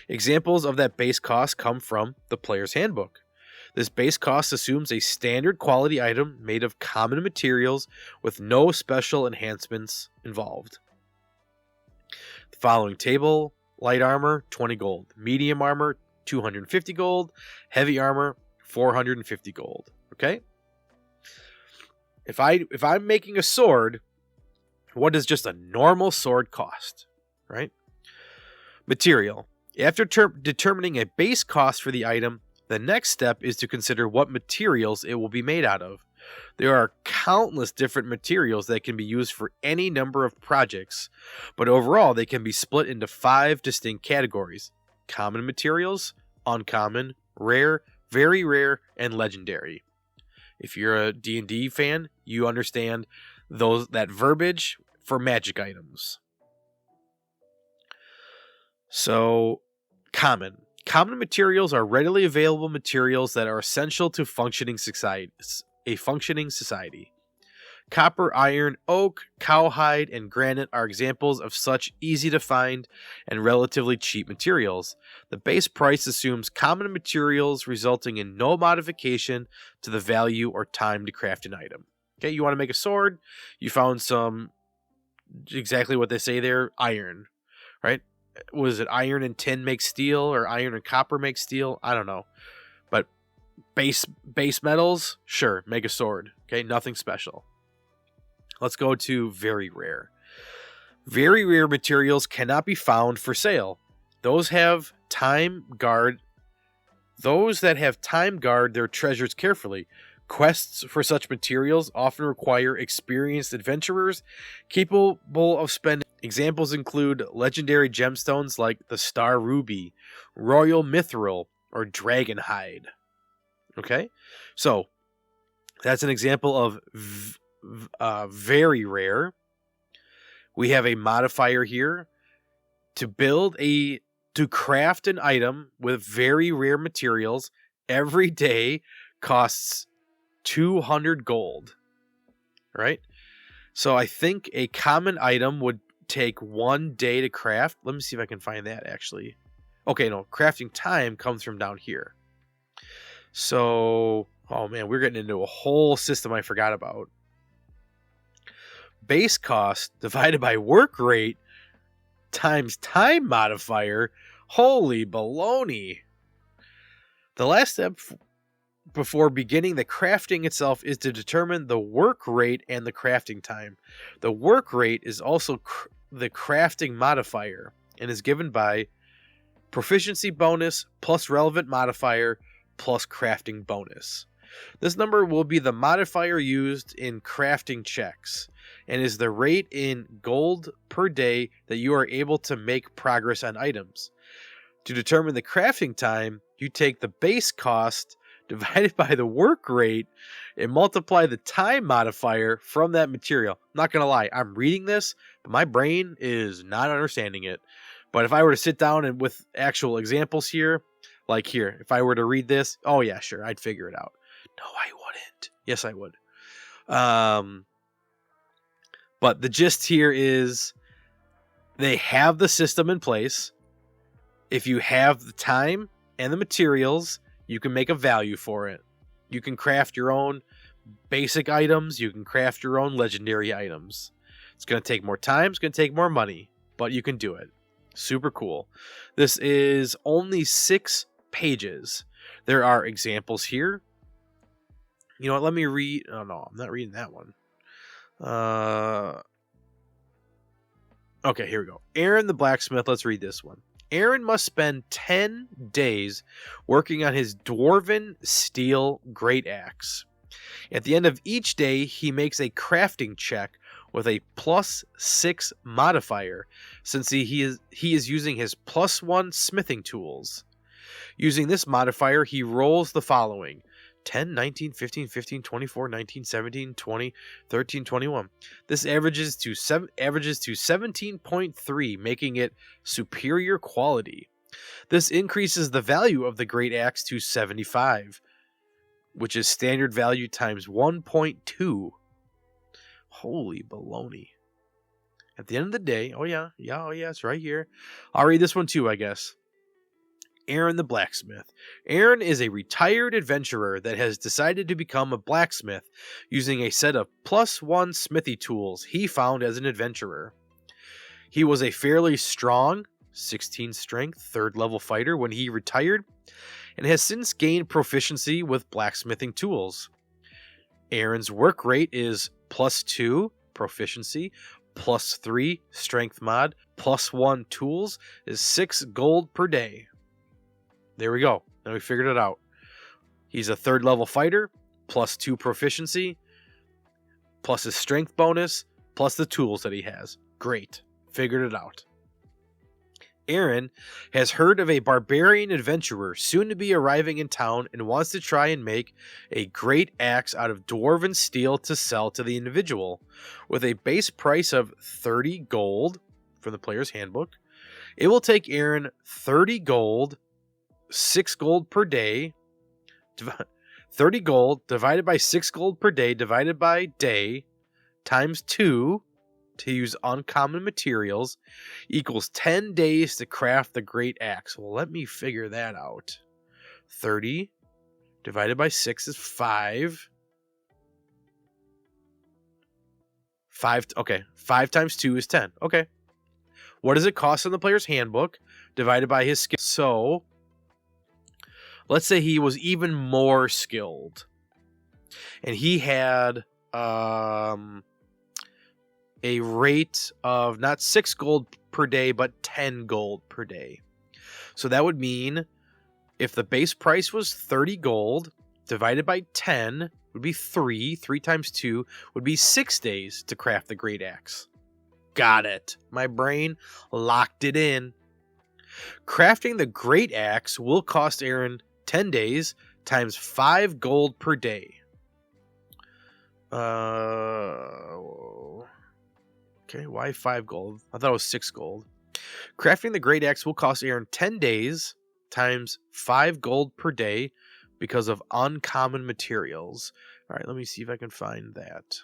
Examples of that base cost come from the player's handbook. This base cost assumes a standard quality item made of common materials with no special enhancements involved. The following table: light armor, 20 gold; medium armor, 250 gold; heavy armor, 450 gold. Okay? If I'm making a sword, what does just a normal sword cost? Right? Material. After determining a base cost for the item, the next step is to consider what materials it will be made out of. There are countless different materials that can be used for any number of projects, but overall they can be split into 5 distinct categories: common materials, uncommon, rare, very rare, and legendary. If you're a D&D fan, you understand that verbiage for magic items. So, common. Common materials are readily available materials that are essential to a functioning society. Copper, iron, oak, cowhide, and granite are examples of such easy to find and relatively cheap materials. The base price assumes common materials, resulting in no modification to the value or time to craft an item. Okay, you want to make a sword, you found some, exactly what they say there, iron, right? Was it iron and tin make steel, or iron and copper make steel? I don't know. But base metals, sure, make a sword. Okay, nothing special. Let's go to very rare. Very rare materials cannot be found for sale. Those that have time guard their treasures carefully. Quests for such materials often require experienced adventurers capable of spending. Examples include legendary gemstones like the Star Ruby, Royal Mithril, or Dragonhide. Okay, so that's an example of very rare. We have a modifier here to craft an item with very rare materials. Every day costs 200 gold, right? So I think a common item would take 1 day to craft. Let me see if I can find that actually. Okay, no, crafting time comes from down here. So, oh man, we're getting into a whole system I forgot about. Base cost divided by work rate times time modifier. Holy baloney. The last step before beginning the crafting itself is to determine the work rate and the crafting time. The work rate is also the crafting modifier and is given by proficiency bonus plus relevant modifier plus crafting bonus. This number will be the modifier used in crafting checks and is the rate in gold per day that you are able to make progress on items. To determine the crafting time, you take the base cost divided by the work rate and multiply the time modifier from that material. I'm not going to lie, I'm reading this, but my brain is not understanding it. But if I were to sit down and with actual examples here, like here, if I were to read this, oh yeah, sure, I'd figure it out. No, I wouldn't. Yes, I would. But the gist here is they have the system in place. If you have the time and the materials, you can make a value for it. You can craft your own basic items. You can craft your own legendary items. It's going to take more time. It's going to take more money, but you can do it. Super cool. This is only 6 pages. There are examples here. You know what? Let me read. Oh, no, I'm not reading that one. Okay, here we go. Aaron the blacksmith. Let's read this one. Aaron must spend 10 days working on his dwarven steel great axe. At the end of each day, he makes a crafting check with a +6 modifier, since he is using his +1 smithing tools. Using this modifier, he rolls the following: 10, 19, 15, 15, 24, 19, 17, 20, 13, 21. This averages to 17.3, making it superior quality. This increases the value of the great axe to 75, which is standard value times 1.2. Holy baloney. At the end of the day, oh yeah, it's right here. I'll read this one too, I guess. Aaron the blacksmith. Aaron is a retired adventurer that has decided to become a blacksmith using a set of +1 smithy tools he found as an adventurer. He was a fairly strong, 16 strength, 3rd level fighter when he retired, and has since gained proficiency with blacksmithing tools. Aaron's work rate is +2 proficiency, +3 strength mod, +1 tools is 6 gold per day. There we go. Now we figured it out. He's a 3rd level fighter, +2 proficiency, plus his strength bonus, plus the tools that he has. Great. Figured it out. Aaron has heard of a barbarian adventurer soon to be arriving in town and wants to try and make a great axe out of dwarven steel to sell to the individual. With a base price of 30 gold from the player's handbook, it will take Aaron 30 gold, 6 gold per day, 30 gold divided by 6 gold per day divided by day times 2 to use uncommon materials equals 10 days to craft the great axe. Well, let me figure that out. 30 divided by 6 is 5. 5 times 2 is 10. Okay. What does it cost in the player's handbook divided by his skill? So let's say he was even more skilled and he had a rate of not 6 gold per day, but 10 gold per day. So that would mean if the base price was 30 gold divided by 10 would be 3. 3 times 2 would be 6 days to craft the great axe. Got it. My brain locked it in. Crafting the great axe will cost Aaron 10 days times 5 gold per day. Okay, why 5 gold? I thought it was 6 gold. Crafting the great axe will cost Aaron 10 days times 5 gold per day because of uncommon materials. All right, let me see if I can find that.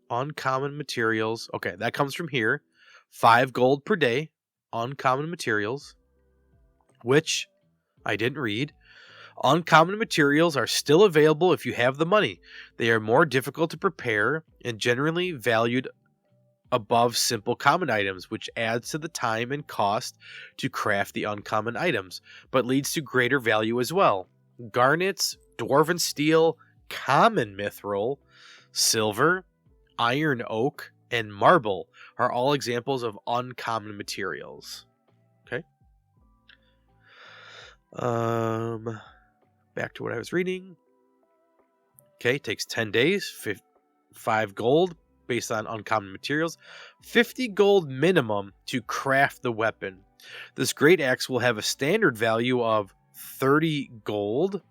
Uncommon materials. Okay, that comes from here. 5 gold per day. Uncommon materials, which I didn't read. Uncommon materials are still available if you have the money. They are more difficult to prepare and generally valued above simple common items, which adds to the time and cost to craft the uncommon items, but leads to greater value as well. Garnets, dwarven steel, common mithril, silver, iron oak, and marble are all examples of uncommon materials. Okay. Back to what I was reading. Okay, takes 10 days, 5 gold based on uncommon materials, 50 gold minimum to craft the weapon. This great axe will have a standard value of 30 gold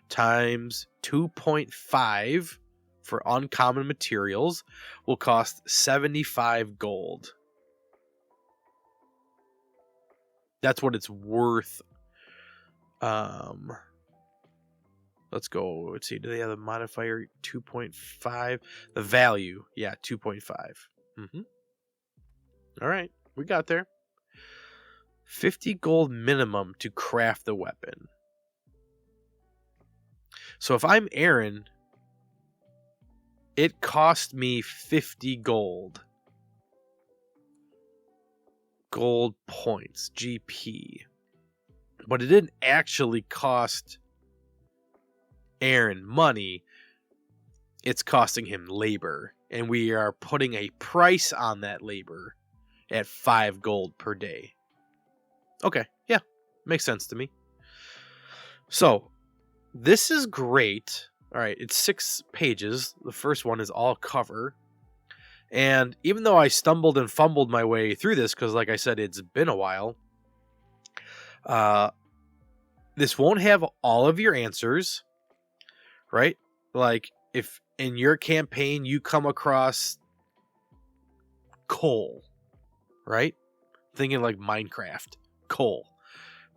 times 2.5 for uncommon materials, will cost 75 gold. That's what it's worth. Let's go. Let's see. Do they have a modifier 2.5? The value. Yeah, 2.5. All right. We got there. 50 gold minimum to craft the weapon. So if I'm Aaron, it cost me 50 gold. Gold points. GP. But it didn't actually cost Aaron money. It's costing him labor. And we are putting a price on that labor at 5 gold per day. Okay, yeah. Makes sense to me. So, this is great. All right, it's 6 pages. The first one is all cover. And even though I stumbled and fumbled my way through this, because like I said, it's been a while, this won't have all of your answers, right? Like, if in your campaign you come across coal, right? Thinking like Minecraft, coal.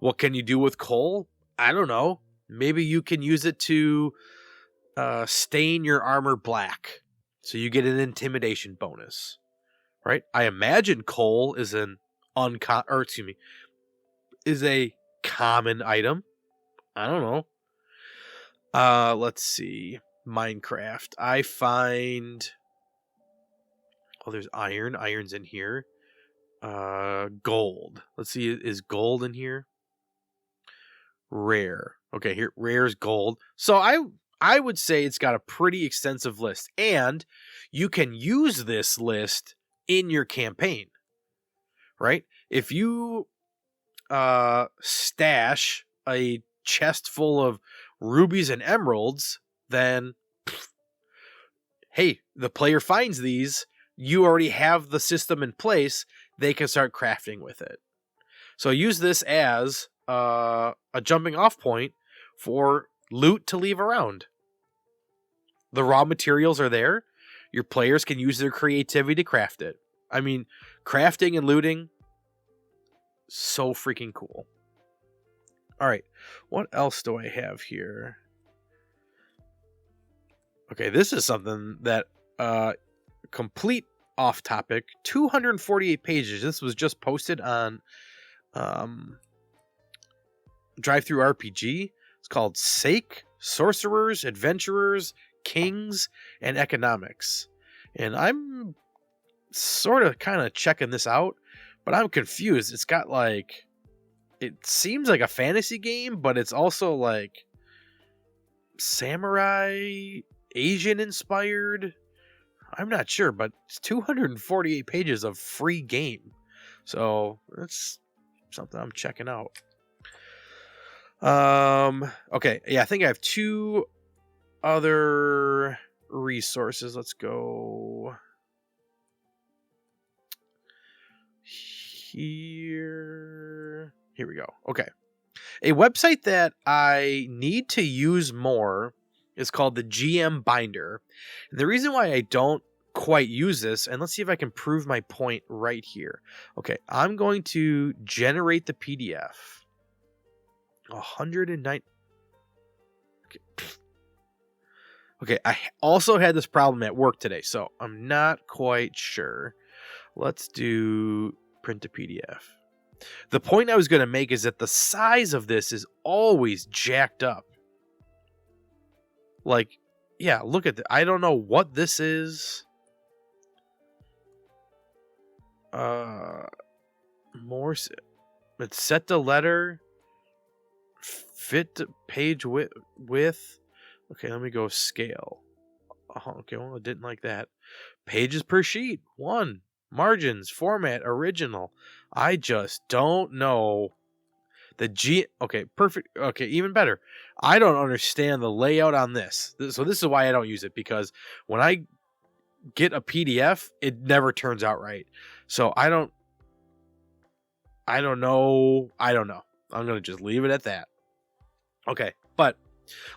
What can you do with coal? I don't know. Maybe you can use it to stain your armor black, so you get an intimidation bonus, right? I imagine coal is is a common item. I don't know. Let's see. Minecraft. I find. Oh, there's iron. Iron's in here. Gold. Let's see. Is gold in here? Rare. Okay, here. Rare's gold. So I would say it's got a pretty extensive list, and you can use this list in your campaign, right? If you stash a chest full of rubies and emeralds, then hey, the player finds these, you already have the system in place, they can start crafting with it. So use this as a jumping off point for loot to leave around. The raw materials are there. Your players can use their creativity to craft it. I mean, crafting and looting, so freaking cool. All right, what else do I have here? Okay, this is something that complete off topic. 248 pages. This was just posted on DriveThruRPG. It's called Sake, Sorcerers, Adventurers, Kings, and Economics. And I'm sort of kind of checking this out, but I'm confused. It's got like, it seems like a fantasy game, but it's also like samurai, Asian inspired. I'm not sure, but it's 248 pages of free game. So that's something I'm checking out. Okay, yeah, I think I have 2 other resources. Let's go here. Here we go. Okay. A website that I need to use more is called the GM Binder. And the reason why I don't quite use this, and let's see if I can prove my point right here. Okay, I'm going to generate the PDF. 109. Okay, I also had this problem at work today, so I'm not quite sure. Let's do print a PDF. The point I was going to make is that the size of this is always jacked up. Like, yeah, look at that. I don't know what this is. More. It's set to letter. Fit page width. Okay, let me go scale. Oh, okay, well, I didn't like that. Pages per sheet, 1. Margins, format, original. I just don't know. Okay, perfect. Okay, even better. I don't understand the layout on this. So this is why I don't use it, because when I get a PDF, it never turns out right. So I don't know. I'm going to just leave it at that. Okay, but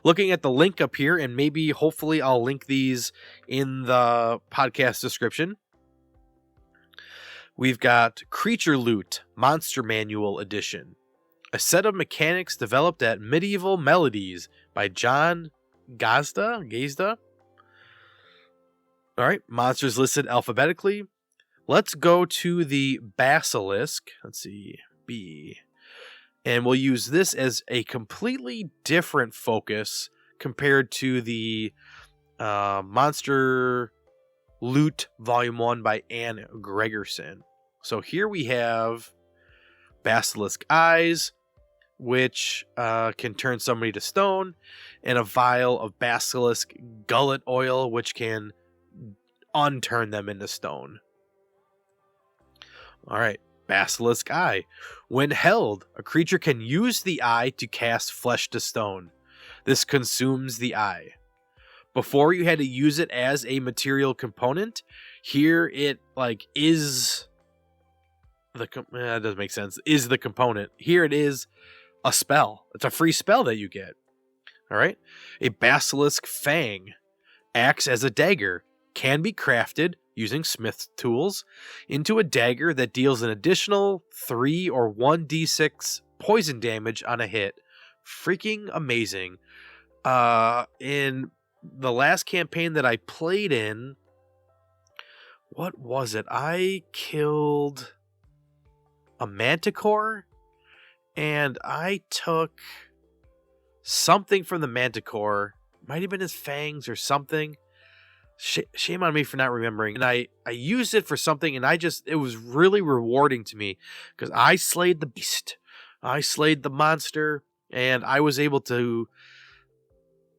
looking at the link up here, and maybe hopefully I'll link these in the podcast description. We've got Creature Loot Monster Manual Edition, a set of mechanics developed at Medieval Melodies by John Gazda. All right, monsters listed alphabetically. Let's go to the Basilisk. Let's see, B. And we'll use this as a completely different focus compared to the Monster Loot Volume 1 by Anne Gregerson. So here we have Basilisk Eyes, which can turn somebody to stone, and a vial of Basilisk Gullet Oil, which can unturn them into stone. All right, Basilisk Eye. When held, a creature can use the eye to cast flesh to stone. This consumes the eye. Before, you had to use it as a material component. Here it is the that doesn't make sense. Is the component. Here it is a spell. It's a free spell that you get. All right. A Basilisk Fang acts as a dagger. Can be crafted using smith's tools into a dagger that deals an additional 3 or 1d6 poison damage on a hit. Freaking amazing. In the last campaign that I played in, what was it? I killed a Manticore, and I took something from the Manticore. Might have been his fangs or something. Shame on me for not remembering. And I used it for something, and it was really rewarding to me because I slayed the beast. I slayed the monster, and I was able to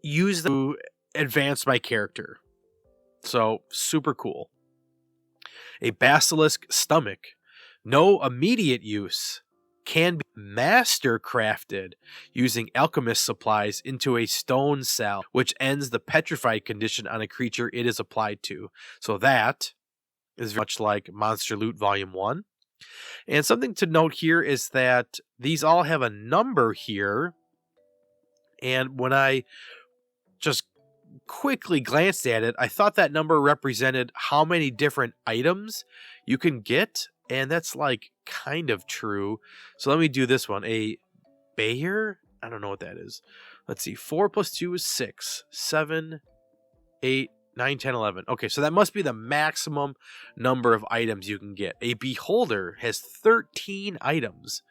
use them to advance my character. So, super cool. A Basilisk Stomach. No immediate use. Can be master crafted using alchemist supplies into a stone cell, which ends the petrified condition on a creature it is applied to. So that is very much like Monster Loot Volume 1. And something to note here is that these all have a number here. And when I just quickly glanced at it, I thought that number represented how many different items you can get. And that's kind of true. So let me do this one. A Bayer? I don't know what that is. Let's see. 4 plus 2 is 6. 7, 8, 9, 10, 11. Okay, so that must be the maximum number of items you can get. A Beholder has 13 items.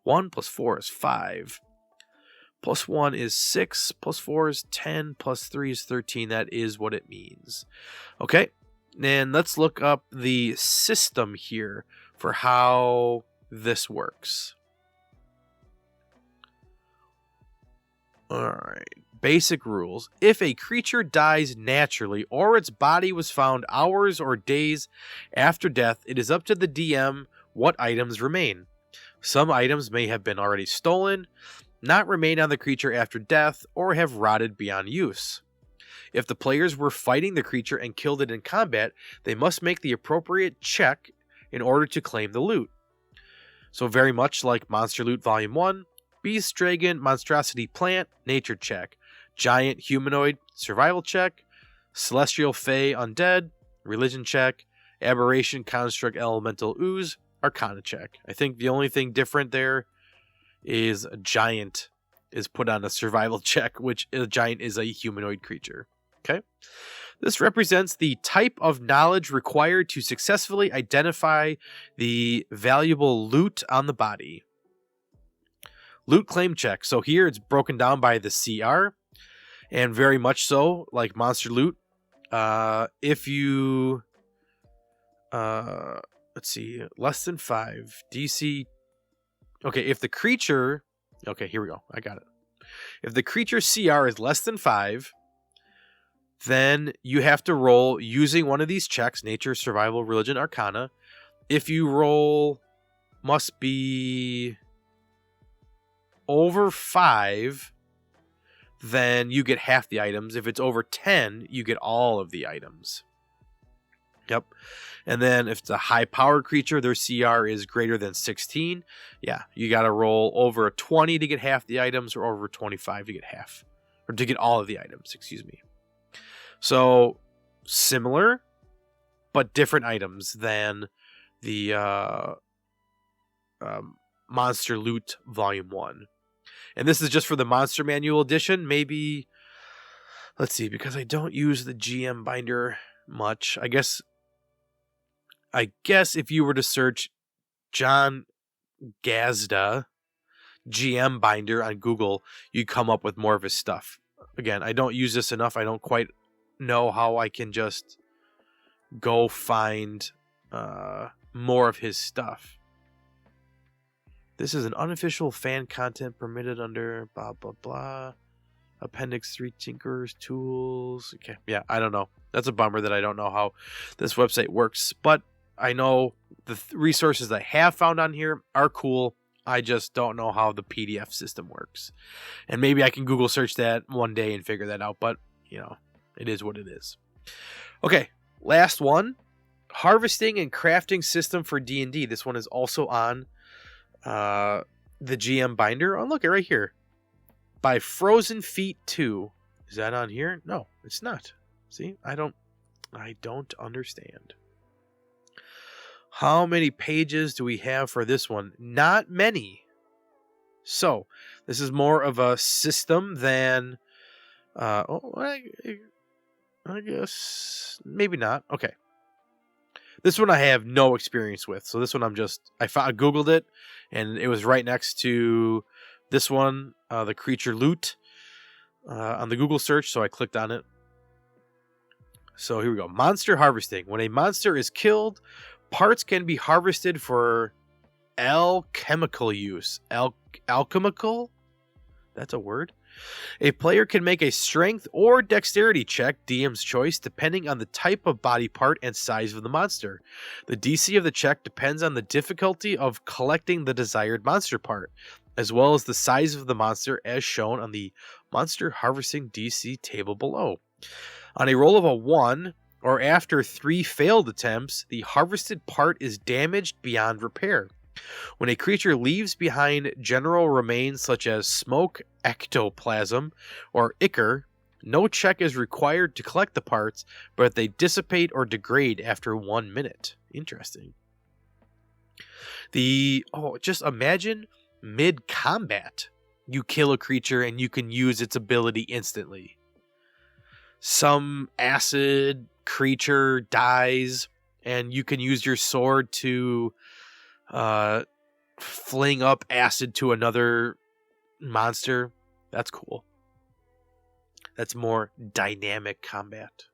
1 plus 4 is 5. Plus 1 is 6. Plus 4 is 10. Plus 3 is 13. That is what it means. Okay, and let's look up the system here for how this works. Alright, basic rules. If a creature dies naturally or its body was found hours or days after death, it is up to the DM what items remain. Some items may have been already stolen, not remain on the creature after death, or have rotted beyond use. If the players were fighting the creature and killed it in combat, they must make the appropriate check in order to claim the loot. So very much like Monster Loot Volume 1, Beast, Dragon, Monstrosity Plant, Nature check. Giant Humanoid, Survival check. Celestial Fey Undead, Religion check. Aberration Construct Elemental Ooze, Arcana check. I think the only thing different there is a Giant is put on a Survival check, which a Giant is a humanoid creature. Okay? This represents the type of knowledge required to successfully identify the valuable loot on the body. Loot claim check. So here it's broken down by the CR, and very much so like Monster Loot. If you, let's see, less than 5 DC. Okay, if the creature, okay, here we go. I got it. If the creature's CR is less than 5, then you have to roll using one of these checks: nature, survival, religion, arcana. If you roll must be over 5, then you get half the items. If it's over 10, you get all of the items. Yep. And then if it's a high-powered creature, their CR is greater than 16. Yeah, you got to roll over a 20 to get half the items, or over 25 to get half, or to get all of the items, excuse me. So, similar, but different items than the Monster Loot Volume 1. And this is just for the Monster Manual Edition. Maybe, let's see, because I don't use the GM binder much. I guess if you were to search John Gazda GM binder on Google, you'd come up with more of his stuff. Again, I don't use this enough. I don't quite know how I can just go find more of his stuff. This is an unofficial fan content permitted under blah, blah, blah. Appendix 3 Tinker's Tools. Okay, yeah, I don't know. That's a bummer that I don't know how this website works. But I know the resources I have found on here are cool. I just don't know how the PDF system works. And maybe I can Google search that one day and figure that out. But, you know, it is what it is. Okay, last one. Harvesting and crafting system for D&D. This one is also on the GM binder. Oh, look, right here. By Frozen Feet 2. Is that on here? No, it's not. See, I don't understand. How many pages do we have for this one? Not many. So, this is more of a system than I guess maybe not. Okay. This one I have no experience with. So this one I Googled it, and it was right next to this one, the creature loot, on the Google search. So I clicked on it. So here we go. Monster harvesting. When a monster is killed, parts can be harvested for alchemical use. Alchemical? That's a word. A player can make a strength or dexterity check, DM's choice, depending on the type of body part and size of the monster. The DC of the check depends on the difficulty of collecting the desired monster part, as well as the size of the monster as shown on the monster harvesting DC table below. On a roll of a 1, or after 3 failed attempts, the harvested part is damaged beyond repair. When a creature leaves behind general remains such as smoke, ectoplasm, or ichor, no check is required to collect the parts, but they dissipate or degrade after 1 minute. Interesting. Just imagine mid-combat, you kill a creature and you can use its ability instantly. Some acid creature dies, and you can use your sword to fling up acid to another monster. That's cool. That's more dynamic combat.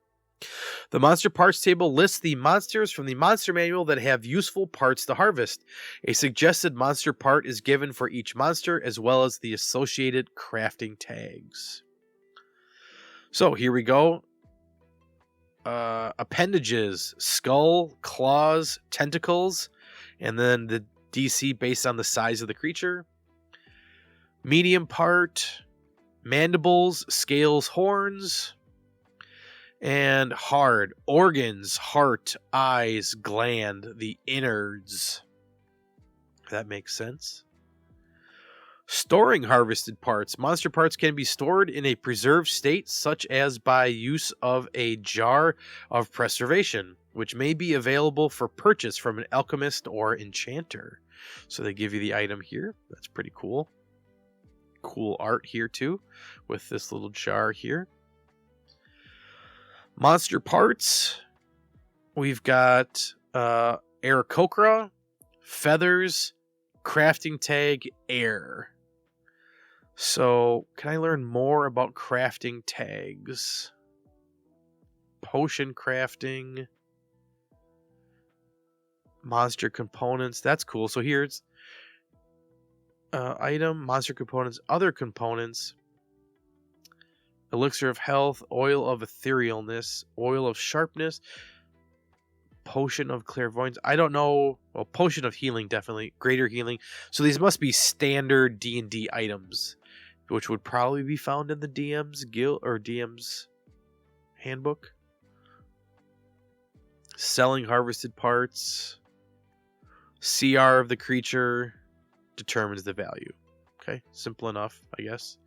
The monster parts table lists the monsters from the monster manual that have useful parts to harvest. A suggested monster part is given for each monster, as well as the associated crafting tags. So here we go. Appendages: skull, claws, tentacles, and then the DC based on the size of the creature. Medium part: mandibles, scales, horns. And hard: organs, heart, eyes, gland, the innards. That makes sense. Storing harvested parts. Monster parts can be stored in a preserved state, such as by use of a jar of preservation, which may be available for purchase from an alchemist or enchanter. So they give you the item here. That's pretty cool. Cool art here too, with this little jar here. Monster parts. We've got Aarakocra, feathers, crafting tag, air. So, can I learn more about crafting tags? Potion crafting. Monster components. That's cool. So here's item, monster components, other components. elixir of health, oil of etherealness, oil of sharpness, potion of clairvoyance. I don't know. Well, potion of healing, definitely. Greater healing. So these must be standard D&D items, which would probably be found in the DM's guild or DM's handbook. Selling harvested parts. CR of the creature determines the value. Okay, simple enough, I guess.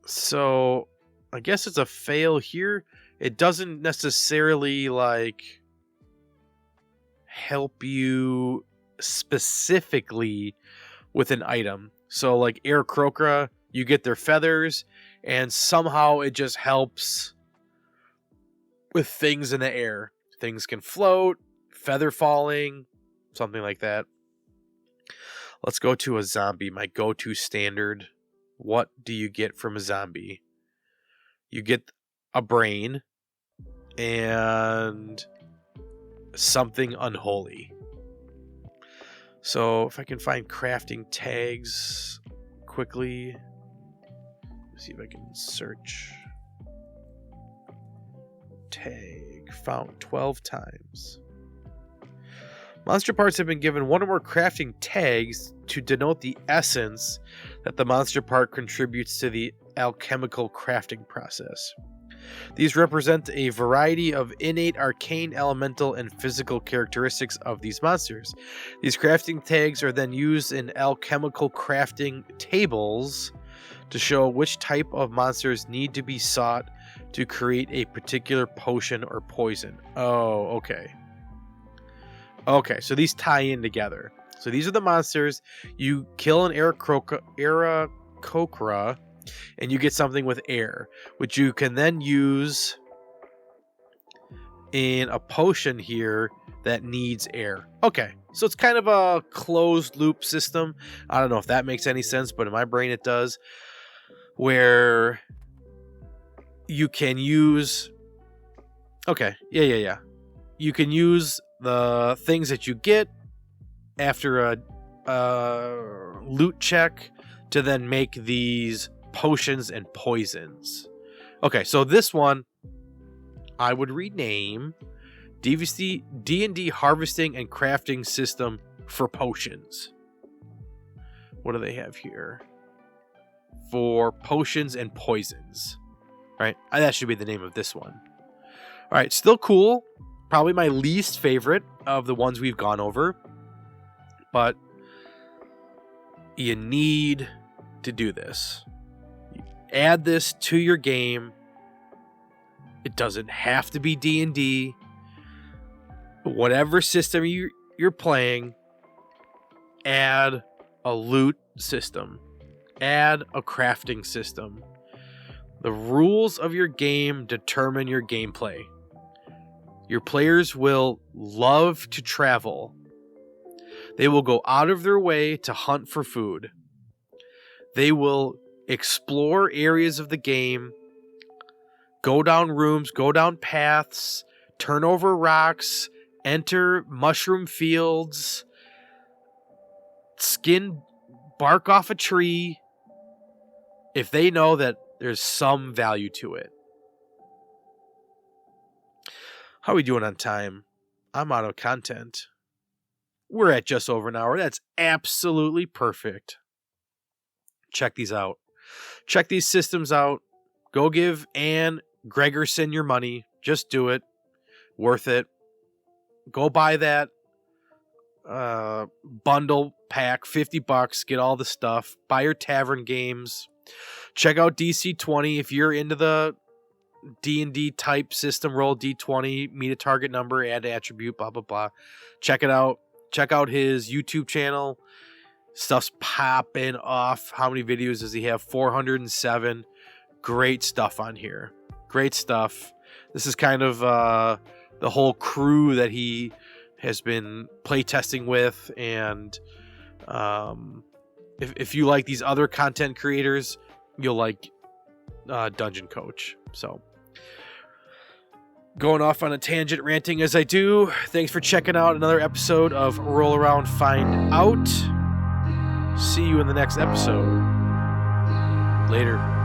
So I guess it's a fail here. It doesn't necessarily like help you specifically with an item. So like Aarakocra, you get their feathers, and somehow it just helps with things in the air. Things can float, feather falling, something like that. Let's go to a zombie, my go-to standard. What do you get from a zombie? You get a brain and something unholy. So if I can find crafting tags quickly, see if I can search. Tag found 12 times. Monster parts have been given one or more crafting tags to denote the essence that the monster part contributes to the alchemical crafting process. These represent a variety of innate, arcane, elemental, and physical characteristics of these monsters. These crafting tags are then used in alchemical crafting tables to show which type of monsters need to be sought to create a particular potion or poison. Oh, okay. Okay, so these tie in together. So these are the monsters. You kill an Aarakocra, and you get something with air, which you can then use in a potion here that needs air. Okay, so it's kind of a closed loop system. I don't know if that makes any sense, but in my brain it does. Where you can use... Okay, yeah. You can use the things that you get after a loot check to then make these potions and poisons. Okay, so this one I would rename D&D harvesting and crafting system for potions. What do they have here? For potions and poisons. Right? That should be the name of this one. All right, still cool. Probably my least favorite of the ones we've gone over. But you need to do this. Add this to your game. It doesn't have to be D&D. Whatever system you're playing, add a loot system. Add a crafting system. The rules of your game determine your gameplay. Your players will love to travel. They will go out of their way to hunt for food. They will explore areas of the game, go down rooms, go down paths, turn over rocks, enter mushroom fields, skin bark off a tree, if they know that there's some value to it. How are we doing on time? I'm out of content. We're at just over an hour. That's absolutely perfect. Check these out. Check these systems out. Go give Ann Gregerson your money. Just do it. Worth it. Go buy that bundle pack, $50. Get all the stuff. Buy your tavern games. Check out DC20 if you're into the D&D type system. Roll D20, meet a target number, add attribute, blah blah blah. Check it out. Check out his YouTube channel. Stuff's popping off. How many videos does he have? 407. Great stuff on here. Great stuff. This is kind of the whole crew that he has been playtesting with. And if you like these other content creators, you'll like Dungeon Coach. So, going off on a tangent, ranting as I do. Thanks for checking out another episode of Roll Around Find Out. See you in the next episode. Later.